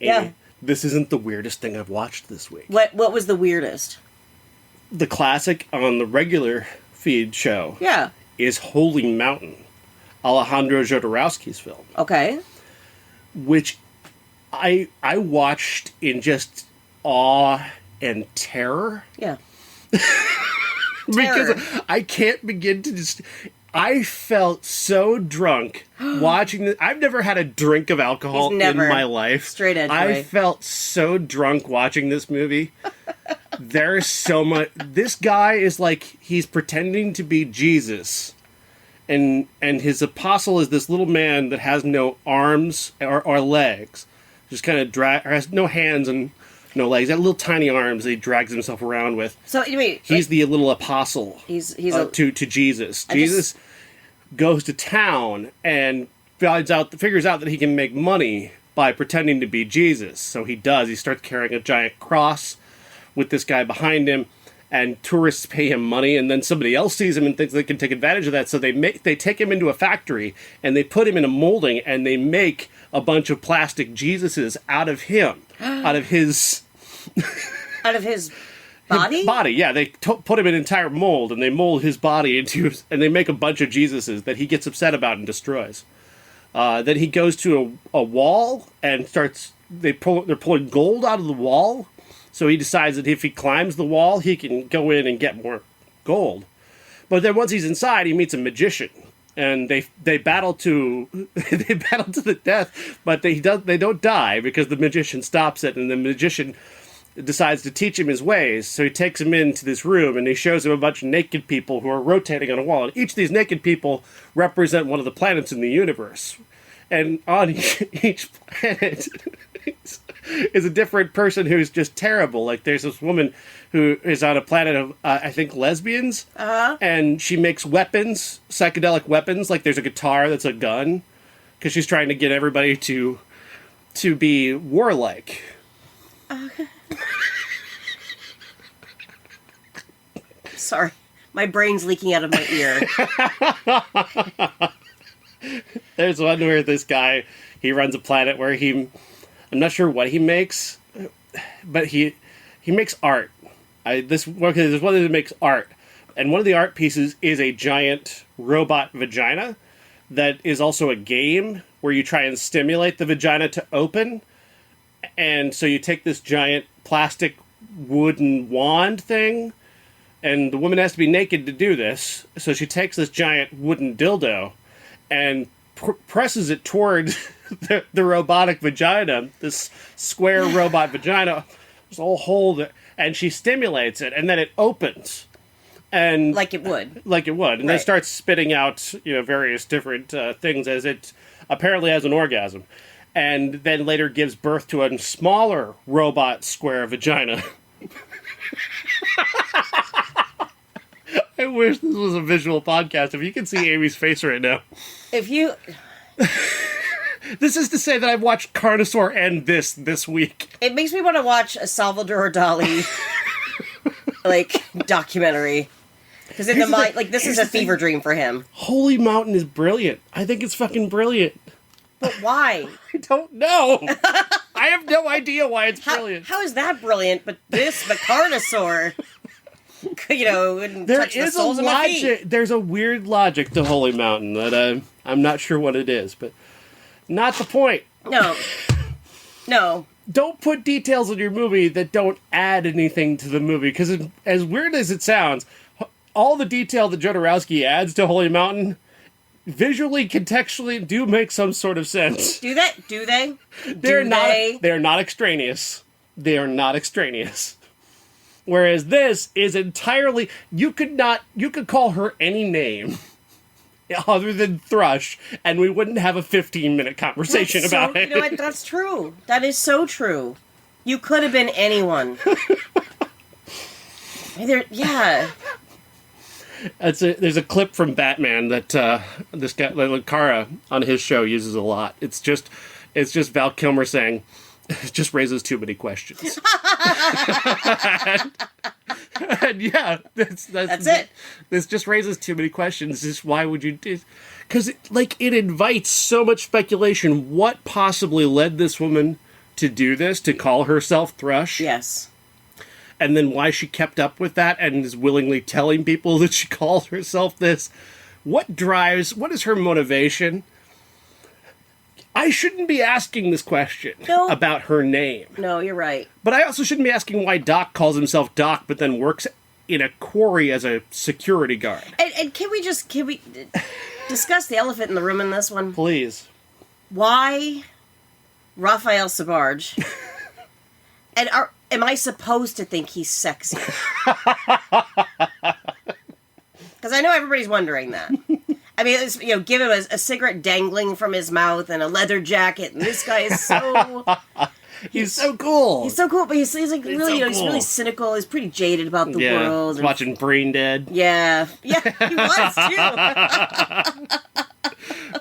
this isn't the weirdest thing I've watched this week. What was the weirdest? The classic on the regular feed show is Holy Mountain, Alejandro Jodorowsky's film. Okay. Which I watched in just awe and terror. Yeah. Because I can't begin to just... I felt so drunk watching this. I've never had a drink of alcohol in my life. Straight edge. I felt so drunk watching this movie. There's so much... This guy is like, he's pretending to be Jesus. And his apostle is this little man that has no arms or legs. Just kind of has no hands and no legs. He has little tiny arms that he drags himself around with. So, wait, he's the little apostle to Jesus. Jesus goes to town and figures out that he can make money by pretending to be Jesus. So he does. He starts carrying a giant cross with this guy behind him, and tourists pay him money, and then somebody else sees him and thinks they can take advantage of that. So they take him into a factory, and they put him in a molding, and they make a bunch of plastic Jesuses out of him, out of his body? Yeah, they put him in an entire mold, and they mold his body and they make a bunch of Jesuses that he gets upset about and destroys. Then he goes to a wall and they're pulling gold out of the wall, so he decides that if he climbs the wall, he can go in and get more gold. But then once he's inside, he meets a magician, and they battle to the death, but they don't die because the magician stops it, and the magician decides to teach him his ways. So he takes him into this room, and he shows him a bunch of naked people who are rotating on a wall. And each of these naked people represent one of the planets in the universe. And on each planet is a different person who's just terrible. Like, there's this woman who is on a planet of, I think, lesbians. Uh-huh. And she makes weapons, psychedelic weapons. Like, there's a guitar that's a gun. Because she's trying to get everybody to be warlike. Sorry. My brain's leaking out of my ear. There's one where this guy, he runs a planet where I'm not sure what he makes, but he makes art. There's one that makes art, and one of the art pieces is a giant robot vagina that is also a game where you try and stimulate the vagina to open. And so you take this giant plastic wooden wand thing, and the woman has to be naked to do this. So she takes this giant wooden dildo and presses it towards the robotic vagina, this square robot vagina. There's a whole hole there, and she stimulates it, and then it opens. And like it would. And then starts spitting out, various different things as it apparently has an orgasm. And then later gives birth to a smaller robot square vagina. I wish this was a visual podcast. If you can see Amy's face right now. This is to say that I've watched Carnosaur and this week. It makes me want to watch a Salvador Dali, documentary. Because in this is a fever dream for him. Holy Mountain is brilliant. I think it's fucking brilliant. But why? I don't know. I have no idea why it's brilliant. How is that brilliant? But Carnosaur, wouldn't touch the soles of my feet. There's a weird logic to Holy Mountain that I'm not sure what it is, but not the point. No. Don't put details in your movie that don't add anything to the movie, because as weird as it sounds, all the detail that Jodorowsky adds to Holy Mountain visually, contextually do make some sort of sense. Do they? Do they? They're not extraneous. They are not extraneous. Whereas this is entirely, you could call her any name other than Thrush, and we wouldn't have a 15-minute conversation about it. You know what? That's true. That is so true. You could have been anyone. Yeah. There's a clip from Batman that this guy, like Kara, on his show uses a lot. It's just Val Kilmer saying, "It just raises too many questions." and yeah, that's it. This just raises too many questions. Just why would you do? Because it invites so much speculation. What possibly led this woman to do this? To call herself Thrush? Yes. And then why she kept up with that and is willingly telling people that she calls herself this. What is her motivation? I shouldn't be asking this question about her name. No, you're right. But I also shouldn't be asking why Doc calls himself Doc, but then works in a quarry as a security guard. And can we discuss the elephant in the room in this one? Please. Why Rafael Sbarge? And am I supposed to think he's sexy? Because I know everybody's wondering that. I mean, it's, give him a cigarette dangling from his mouth and a leather jacket, and this guy is so... He's so cool. He's so cool, but he's like really, he's really cynical. He's pretty jaded about the world. He's watching Brain Dead. Yeah, he was too.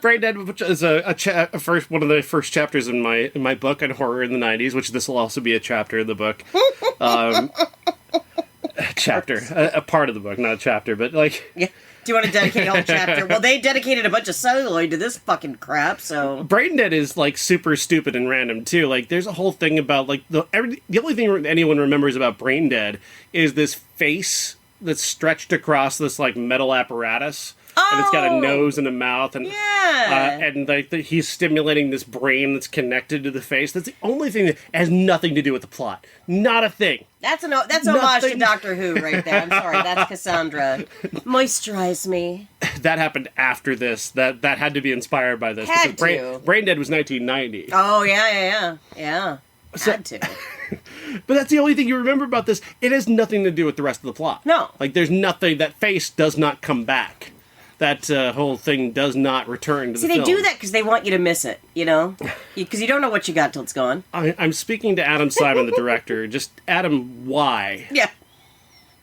Brain Dead, which is one of the first chapters in my book on horror in the 90s, which this will also be a chapter in the book. A part of the book, not a chapter, but Yeah. Do you want to dedicate a whole chapter? Well, they dedicated a bunch of celluloid to this fucking crap, so... Brain Dead is, super stupid and random, too. There's a whole thing about, the only thing anyone remembers about Brain Dead is this face that's stretched across this, metal apparatus. Oh! And it's got a nose and a mouth, and he's stimulating this brain that's connected to the face. That's the only thing that has nothing to do with the plot. Not a thing. That's homage to Doctor Who right there. I'm sorry, that's Cassandra. Moisturize me. That happened after this. That had to be inspired by this. Had to. Brain Dead was 1990. Oh yeah. Had to. But that's the only thing you remember about this. It has nothing to do with the rest of the plot. No. There's nothing. That face does not come back. That whole thing does not return to the film. See, they do that because they want you to miss it, Because you don't know what you got till it's gone. I'm speaking to Adam Simon, the director. Just, Adam, why? Yeah.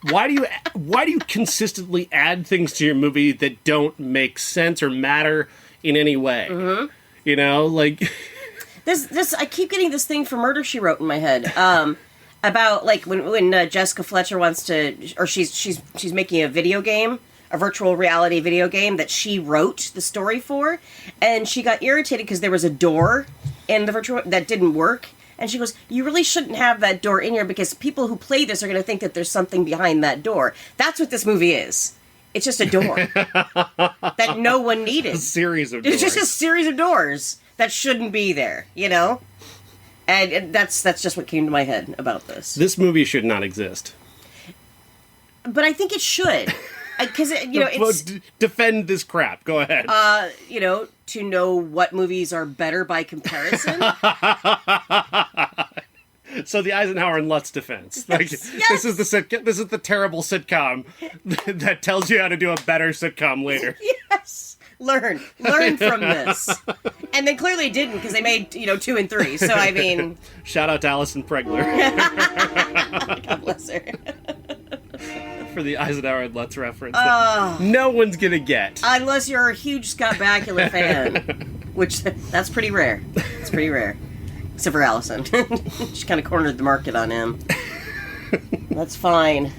Why do you consistently add things to your movie that don't make sense or matter in any way? Mm-hmm. This I keep getting this thing from Murder, She Wrote in my head. About, when Jessica Fletcher wants to... Or she's making a video game. A virtual reality video game that she wrote the story for, and she got irritated because there was a door in the virtual that didn't work, and she goes, "You really shouldn't have that door in here because people who play this are going to think that there's something behind that door." That's what this movie is. It's just a door that no one needed. A series of doors. It's just a series of doors that shouldn't be there, And that's just what came to my head about this. This movie should not exist. But I think it should. Because, it's... defend this crap. Go ahead. To know what movies are better by comparison. So the Eisenhower and Lutz defense. Yes. This is the terrible sitcom that tells you how to do a better sitcom later. Yes. Learn from this. And they clearly didn't because they made, 2 and 3. So, I mean... Shout out to Alison Pregler. God bless her. For the Eisenhower and Lutz reference that no one's gonna get. Unless you're a huge Scott Bakula fan. Which, that's pretty rare. It's pretty rare. Except for Allison. She kind of cornered the market on him. That's fine.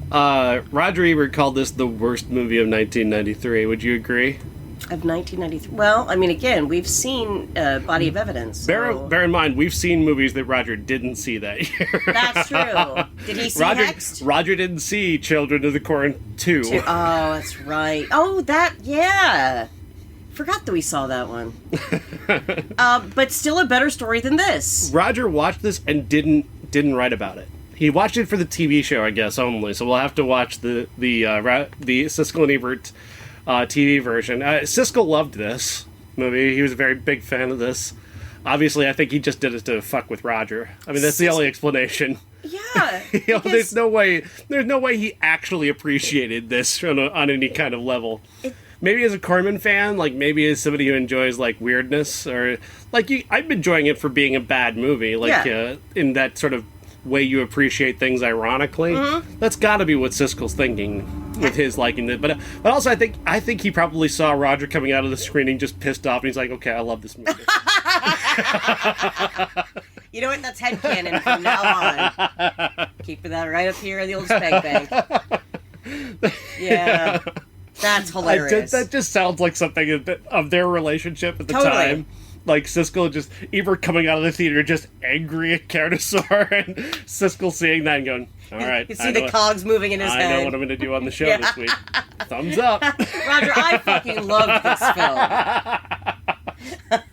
Roger Ebert called this the worst movie of 1993. Would you agree? Of 1993. Well, I mean, again, we've seen Body of Evidence. So... Bear in mind, we've seen movies that Roger didn't see that year. That's true. Did he see Next? Roger didn't see Children of the Corn 2. Oh, that's right. Oh, yeah. Forgot that we saw that one. But still a better story than this. Roger watched this and didn't write about it. He watched it for the TV show, I guess, only. So we'll have to watch the Siskel and Ebert TV version. Siskel loved this movie. He was a very big fan of this. Obviously, I think he just did it to fuck with Roger. I mean, that's the only explanation. Yeah. There's no way he actually appreciated this on any kind of level. Maybe as a Corman fan, like maybe as somebody who enjoys like weirdness, or like I'm enjoying it for being a bad movie, like in that sort of way you appreciate things ironically. That's got to be what Siskel's thinking with his liking it. But also I think he probably saw Roger coming out of the screening just pissed off, and he's like, okay, I love this movie. You know what? That's headcanon from now on. Keeping that right up here in the old spank bank. Yeah. That's hilarious. That just sounds like something of their relationship at the time. Like Siskel just either coming out of the theater just angry at Carnosaur, and Siskel seeing that and going, all right. You see the cogs moving in his head. I know what I'm going to do on the show this week. Thumbs up. Roger, I fucking love this film.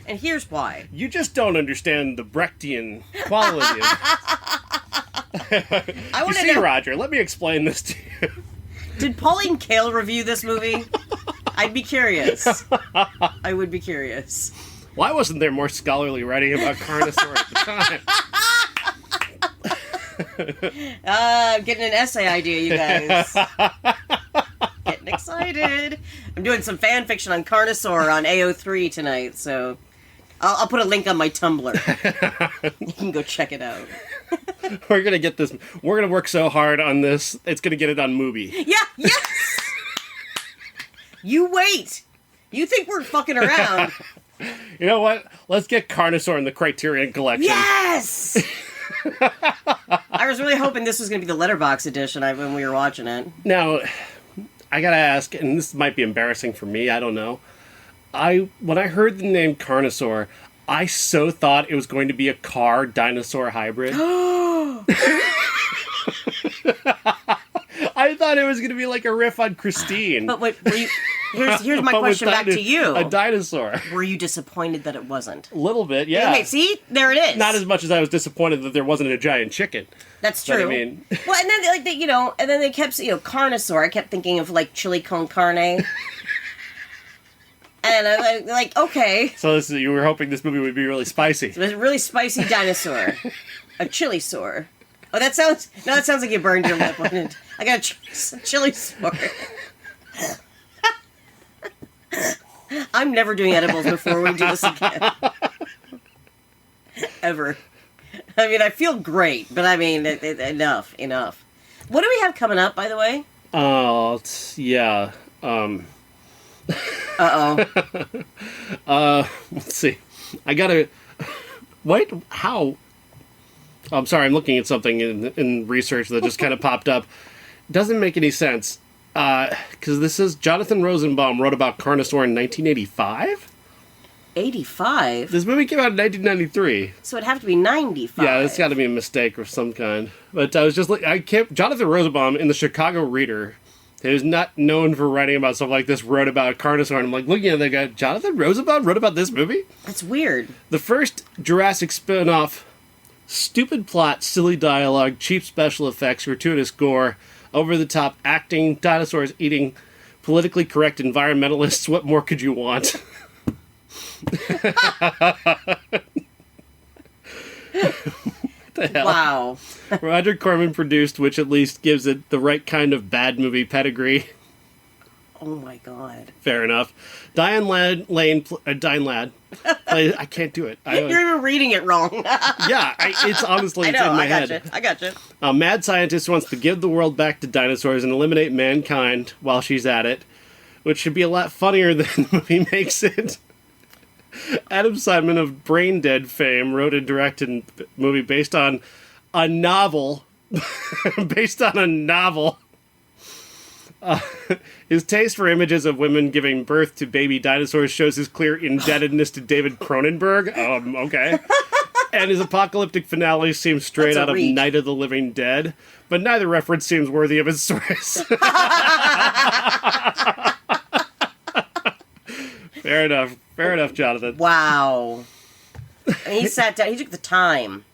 And here's why. You just don't understand the Brechtian quality of it. You see, Roger, let me explain this to you. Did Pauline Kael review this movie? I'd be curious. I would be curious. Why wasn't there more scholarly writing about Carnosaur at the time? I'm getting an essay idea, you guys. Getting excited. I'm doing some fan fiction on Carnosaur on AO3 tonight, so I'll put a link on my Tumblr. You can go check it out. We're gonna get this. We're gonna work so hard on this. It's gonna get it on Mubi. Yeah. Yes. You wait. You think we're fucking around? You know what? Let's get Carnosaur in the Criterion Collection. Yes. I was really hoping this was gonna be the Letterboxd edition when we were watching it. Now, I gotta ask, and this might be embarrassing for me. I don't know. When I heard the name Carnosaur, I so thought it was going to be a car dinosaur hybrid. I thought it was going to be like a riff on Christine. But wait, here's my question back to you. A dinosaur. Were you disappointed that it wasn't? A little bit, yeah. Okay, see? There it is. Not as much as I was disappointed that there wasn't a giant chicken. That's true. But, I mean... Well, and then and then they kept, Carnosaur. I kept thinking of like chili con carne. And I'm like, okay. So you were hoping this movie would be really spicy. It was a really spicy dinosaur. A chili sore. Oh, that sounds like you burned your lip on it. I got a chili sore. I'm never doing edibles before we do this again. Ever. I mean, I feel great, but I mean, enough. What do we have coming up, by the way? Oh, yeah. Let's see. I gotta... Wait, how... I'm sorry, I'm looking at something in research that just kind of popped up. Doesn't make any sense. Because this is... Jonathan Rosenbaum wrote about Carnosaur in 1985? 85? This movie came out in 1993. So it'd have to be 95. Yeah, it's got to be a mistake of some kind. But I was just like... Jonathan Rosenbaum in the Chicago Reader... who's not known for writing about stuff like this, wrote about Carnosaur, and I'm like, looking at that guy, Jonathan Rosenbaum wrote about this movie? That's weird. The first Jurassic spin-off, stupid plot, silly dialogue, cheap special effects, gratuitous gore, over-the-top acting, dinosaurs eating, politically correct environmentalists, what more could you want? The hell? Wow. Roger Corman produced, which at least gives it the right kind of bad movie pedigree. Oh my god. Fair enough. Diane Ladd. I can't do it. You're even reading it wrong. Yeah, it's honestly it's in my head. I gotcha. A mad scientist wants to give the world back to dinosaurs and eliminate mankind while she's at it, which should be a lot funnier than the movie makes it. Adam Simon of Brain Dead fame wrote and directed a movie based on a novel. His taste for images of women giving birth to baby dinosaurs shows his clear indebtedness to David Cronenberg. Okay. And his apocalyptic finale seems straight out of Night of the Living Dead, but neither reference seems worthy of his source. Fair enough, Jonathan. Wow. He sat down. He took the time,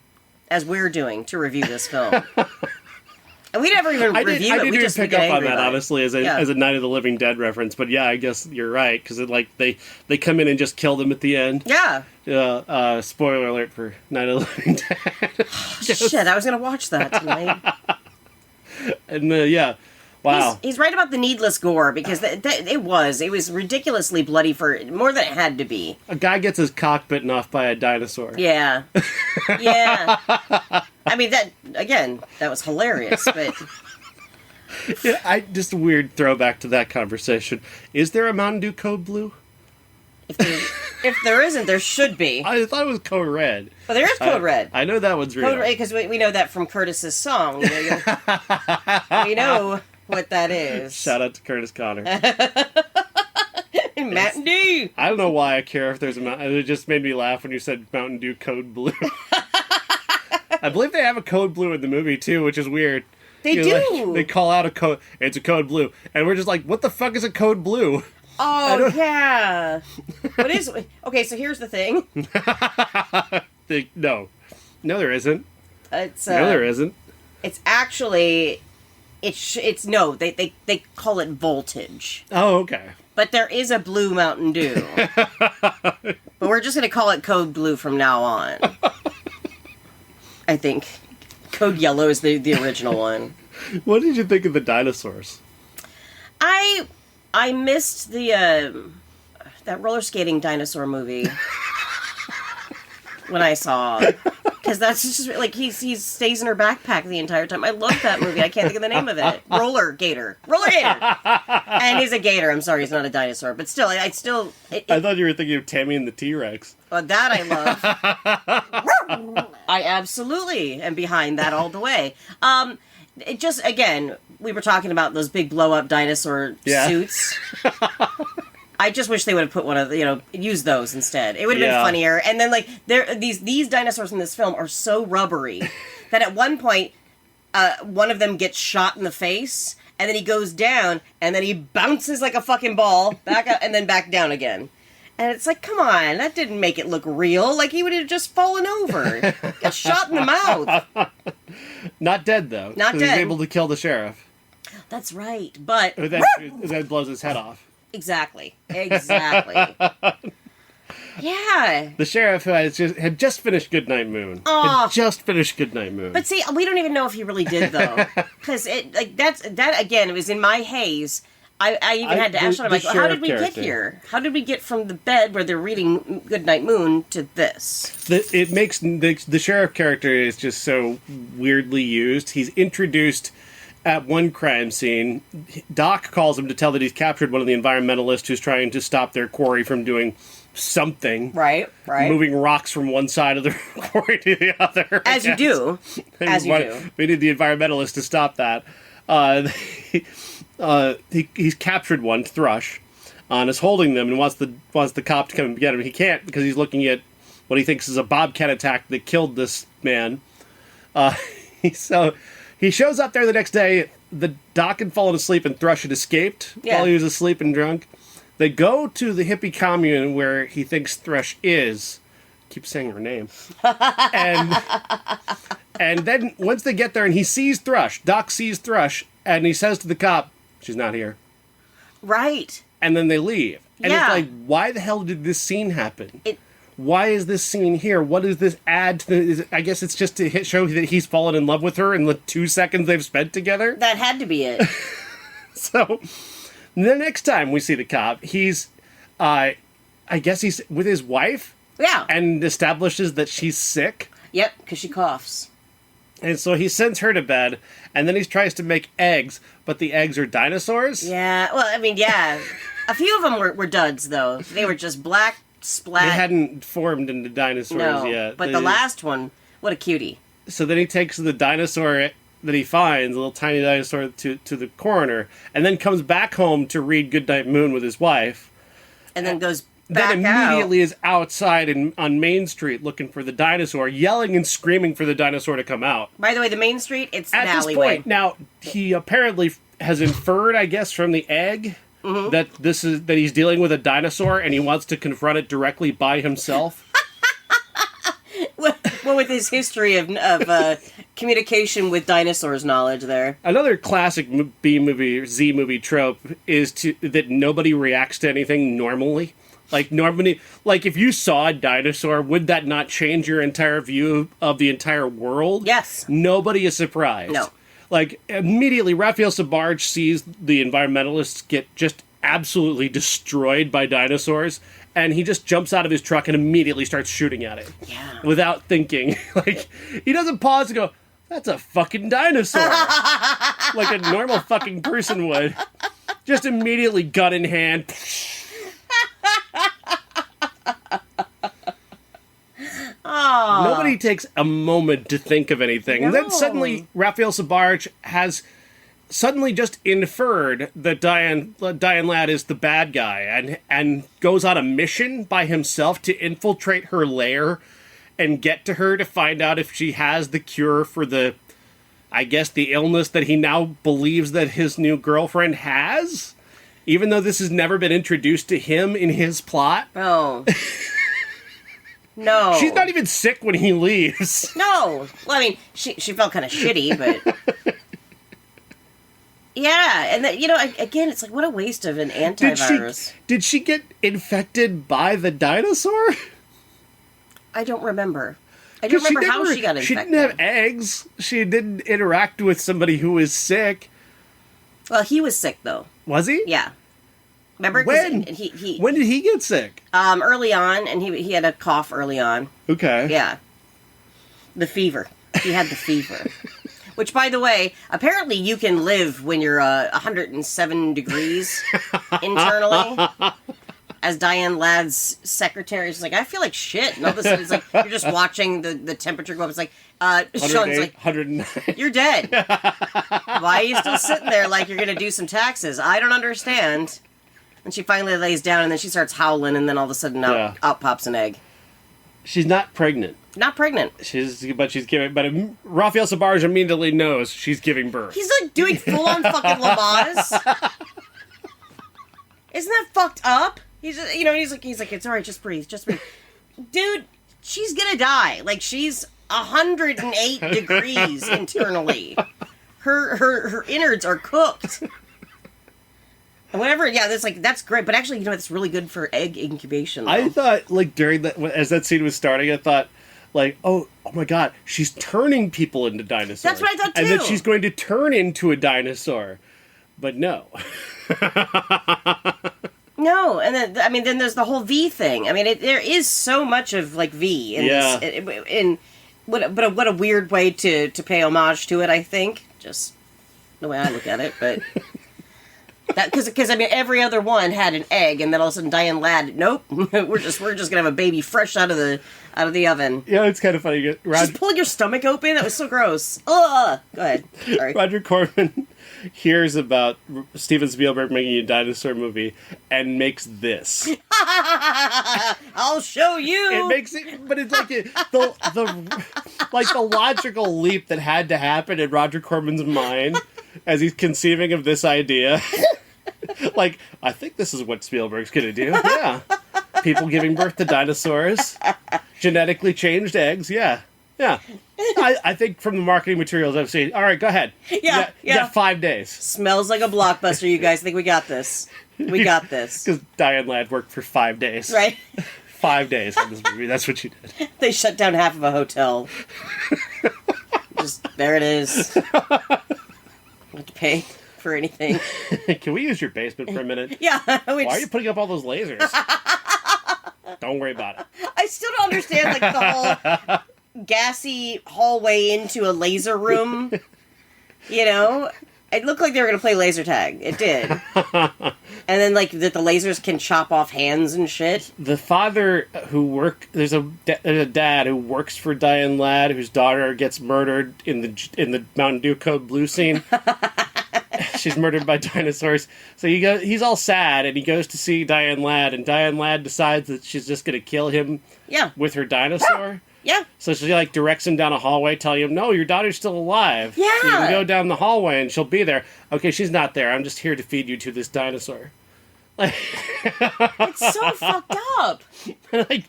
as we're doing, to review this film. And we never even review it. I didn't we even just pick get up on angry that, about it. honestly, as a Night of the Living Dead reference. But yeah, I guess you're right, because they come in and just kill them at the end. Yeah. Spoiler alert for Night of the Living Dead. Shit, I was going to watch that tonight. And yeah. Wow. He's right about the needless gore, because it was ridiculously bloody for more than it had to be. A guy gets his cock bitten off by a dinosaur. Yeah. Yeah. I mean, that was hilarious, but... Yeah, just a weird throwback to that conversation. Is there a Mountain Dew Code Blue? If there isn't, there should be. I thought it was Code Red. Well, there is Code Red. I know that one's real. Code Red, because we know that from Curtis's song. We know what that is. Shout out to Curtis Connor. Mountain Dew. I don't know why I care if there's a Mountain. It just made me laugh when you said Mountain Dew Code Blue. I believe they have a Code Blue in the movie too, which is weird. They do. They call out a code. It's a Code Blue, and we're just like, what the fuck is a Code Blue? Oh yeah. What is? Okay, so here's the thing. No, there isn't. It's No, there isn't. It's actually, it's no. They call it voltage. Oh, okay. But there is a blue Mountain Dew. But we're just gonna call it Code Blue from now on. I think Code Yellow is the original one. What did you think of the dinosaurs? I missed the that roller skating dinosaur movie when I saw, because that's just like he stays in her backpack the entire time. I love that movie. I can't think of the name of it. Roller Gator, and he's a gator. I'm sorry, he's not a dinosaur, but still, I thought you were thinking of Tammy and the T-Rex. Well, that I love. I absolutely am behind that all the way. It just, again, we were talking about those big blow-up dinosaur suits. I just wish they would have put one of use those instead. It would have been funnier. And then these dinosaurs in this film are so rubbery that at one point one of them gets shot in the face, and then he goes down, and then he bounces like a fucking ball back up and then back down again. And it's like, come on, that didn't make it look real. Like, he would have just fallen over. Got shot in the mouth. Not dead, though. Not dead. He's able to kill the sheriff. That's right, but... That blows his head off. Exactly. Yeah. The sheriff who had just finished Goodnight Moon. Oh. Had just finished Goodnight Moon. But see, we don't even know if he really did, though. Because that again, it was in my haze... I even had to ask him, like, how did we get here? How did we get from the bed where they're reading Goodnight Moon to this? It makes the sheriff character is just so weirdly used. He's introduced at one crime scene. Doc calls him to tell that he's captured one of the environmentalists who's trying to stop their quarry from doing something. Right. Moving rocks from one side of the quarry to the other. As you do. We need the environmentalist to stop that. He's captured one, Thrush, and is holding them and wants the cop to come and get him. He can't because he's looking at what he thinks is a bobcat attack that killed this man. So he shows up there the next day. The Doc had fallen asleep and Thrush had escaped while he was asleep and drunk. They go to the hippie commune where he thinks Thrush is. I keep saying her name. And then once they get there and he sees Thrush, Doc sees Thrush, and he says to the cop, "She's not here." Right. And then they leave. And it's like, why the hell did this scene happen? Why is this scene here? What does this add to I guess it's just to show that he's fallen in love with her in the 2 seconds they've spent together? That had to be it. So, the next time we see the cop, he's, I guess he's with his wife? Yeah. And establishes that she's sick? Yep, because she coughs. And so he sends her to bed, and then he tries to make eggs, but the eggs are dinosaurs? Yeah, well, I mean, yeah. A few of them were duds, though. They were just black, splat. They hadn't formed into dinosaurs yet. But the last one, what a cutie. So then he takes the dinosaur that he finds, a little tiny dinosaur, to the coroner, and then comes back home to read Goodnight Moon with his wife. And then goes back then immediately is outside on Main Street looking for the dinosaur, yelling and screaming for the dinosaur to come out. By the way, the Main Street, it's an alleyway. At this point, now, he apparently has inferred, I guess, from the egg that he's dealing with a dinosaur and he wants to confront it directly by himself. Well, with his history of communication with dinosaurs knowledge there. Another classic B-movie, Z-movie trope is that nobody reacts to anything normally. Like, normally, like, if you saw a dinosaur, would that not change your entire view of the entire world? Yes. Nobody is surprised. No. Like, immediately, Rafael Sbarge sees the environmentalists get just absolutely destroyed by dinosaurs, and he just jumps out of his truck and immediately starts shooting at it. Yeah. Without thinking. Like, he doesn't pause and go, that's a fucking dinosaur. Like a normal fucking person would. Just immediately gun in hand. Oh. Nobody takes a moment to think of anything. No. And then suddenly, Rafael Sbarge has suddenly just inferred that Diane Ladd is the bad guy and goes on a mission by himself to infiltrate her lair and get to her to find out if she has the cure for the, I guess, the illness that he now believes that his new girlfriend has, even though this has never been introduced to him in his plot. Oh. No. She's not even sick when he leaves. No. Well, I mean, she felt kind of shitty, but... Yeah, and again, it's like, what a waste of an antivirus. Did she get infected by the dinosaur? I don't remember. I don't remember how she got infected. She didn't have eggs. She didn't interact with somebody who was sick. Well, he was sick, though. Was he? Yeah. Remember? When? When did he get sick? Early on, and he had a cough early on. Okay. Yeah. The fever. He had the fever. Which, by the way, apparently you can live when you're 107 degrees internally. As Diane Ladd's secretary is like, I feel like shit. And all of a sudden it's like, you're just watching the temperature go up. It's like, Sean's like, 109. You're dead. Why are you still sitting there like you're going to do some taxes? I don't understand. And she finally lays down, and then she starts howling, and then all of a sudden out pops an egg. She's not pregnant. Not pregnant. But Rafael Sbarge immediately knows she's giving birth. He's like doing full-on fucking Lamaze. Isn't that fucked up? He's just, he's like, it's all right, just breathe. Dude, she's gonna die. Like, she's 108 degrees internally. Her innards are cooked. And whatever, yeah, that's great. But actually, that's really good for egg incubation, though. I thought, like, during that, as that scene was starting, I thought, like, oh my god, she's turning people into dinosaurs. That's what I thought, too. And that she's going to turn into a dinosaur. But no. No, and then there's the whole V thing. I mean, there is so much of, like, V in this. What a weird way to pay homage to it, I think. Just the way I look at it, but... Because I mean, every other one had an egg, and then all of a sudden Diane Ladd, nope, we're just gonna have a baby fresh out of the oven. Yeah, it's kind of funny. Just pulling your stomach open, that was so gross. Ugh. Go ahead. Sorry. Roger Corman hears about Steven Spielberg making a dinosaur movie and makes this. I'll show you. It makes it, but it's like the logical leap that had to happen in Roger Corman's mind as he's conceiving of this idea. Like, I think this is what Spielberg's gonna do. Yeah. People giving birth to dinosaurs. Genetically changed eggs. Yeah. Yeah. I think from the marketing materials I've seen. All right, go ahead. Yeah. You got 5 days. Smells like a blockbuster, you guys. I think we got this. We got this. Because Diane Ladd worked for 5 days. Right. 5 days on this movie. That's what she did. They shut down half of a hotel. Just, there it is. Don't have to pay for anything. Can we use your basement for a minute? Yeah. Why are you putting up all those lasers? Don't worry about it. I still don't understand, like, the whole gassy hallway into a laser room. It looked like they were going to play laser tag. It did. And then, like, that the lasers can chop off hands and shit. The father there's a dad who works for Diane Ladd, whose daughter gets murdered in the Mountain Dew Code Blue scene. She's murdered by dinosaurs. So he's all sad, and he goes to see Diane Ladd, and Diane Ladd decides that she's just going to kill him with her dinosaur. Yeah. So she, like, directs him down a hallway, telling him, no, your daughter's still alive. Yeah. So you can go down the hallway, and she'll be there. Okay, she's not there. I'm just here to feed you to this dinosaur. Like, it's so fucked up. Like,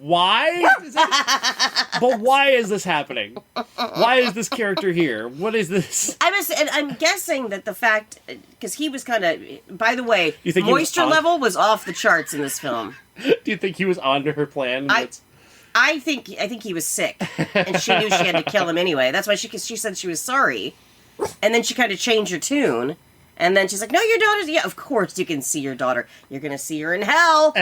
why? But why is this happening? Why is this character here? What is this? I'm guessing that the fact, because he was kind of, by the way, You think moisture level was off the charts in this film. Do you think he was onto her plan? I think he was sick, and she knew she had to kill him anyway. That's why she said she was sorry, and then she kind of changed her tune. And then she's like, no, your daughter's... Yeah, of course you can see your daughter. You're going to see her in hell.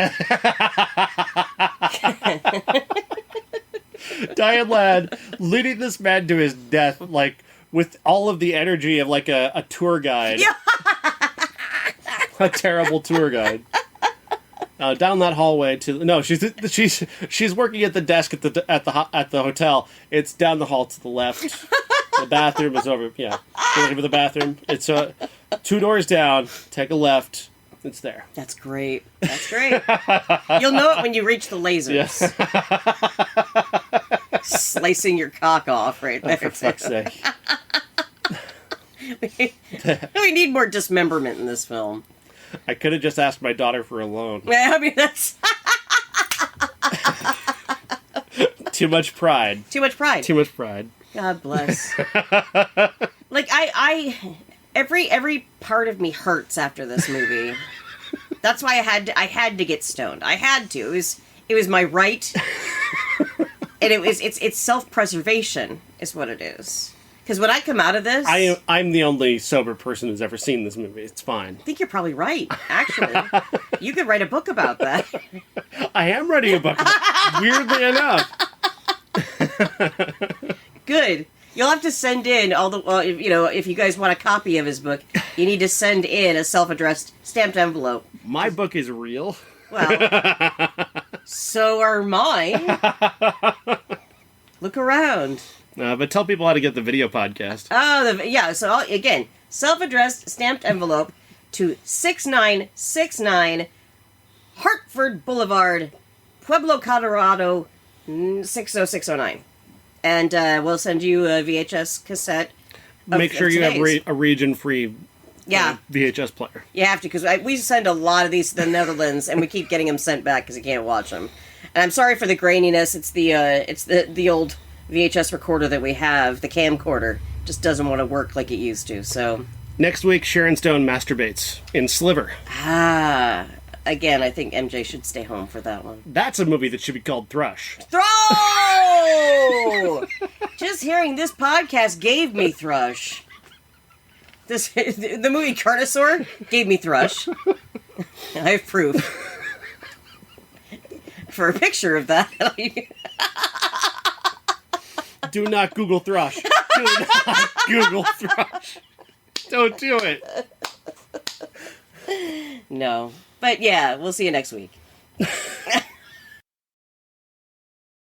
Diane Ladd leading this man to his death, like, with all of the energy of, like, a tour guide. Yeah. A terrible tour guide. Down that hallway to... No, she's working at the desk at the hotel. It's down the hall to the left. The bathroom is over... Yeah. You're looking for the bathroom. It's 2 doors down. Take a left. It's there. That's great. That's great. You'll know it when you reach the lasers. Yeah. Slicing your cock off right there. Oh, for fuck's sake. We need more dismemberment in this film. I could have just asked my daughter for a loan. Yeah, I mean, that's... Too much pride. Too much pride. Too much pride. God bless. Like, every part of me hurts after this movie. That's why I had to get stoned. I had to. It was my right. And it's self-preservation is what it is. Because when I come out of this... I'm the only sober person who's ever seen this movie. It's fine. I think you're probably right, actually. You could write a book about that. I am writing a book about it, weirdly enough. Good. You'll have to send in all the... Well, if you guys want a copy of his book, you need to send in a self-addressed stamped envelope. My book is real. Well, so are mine. Look around. But tell people how to get the video podcast. Oh, so again, self-addressed stamped envelope to 6969 Hartford Boulevard, Pueblo, Colorado, 60609. And we'll send you a VHS cassette. Make sure you have a region-free VHS player. You have to, because we send a lot of these to the Netherlands, and we keep getting them sent back because you can't watch them. And I'm sorry for the graininess. It's the old VHS recorder that we have, the camcorder, just doesn't want to work like it used to. So next week, Sharon Stone masturbates in Sliver. Again, I think MJ should stay home for that one. That's a movie that should be called Thrush. Throw! Just hearing this podcast gave me Thrush. The movie Carnosaur gave me Thrush. I have proof. For a picture of that. Do not Google Thrush. Do not Google Thrush. Don't do it. No. But yeah, we'll see you next week.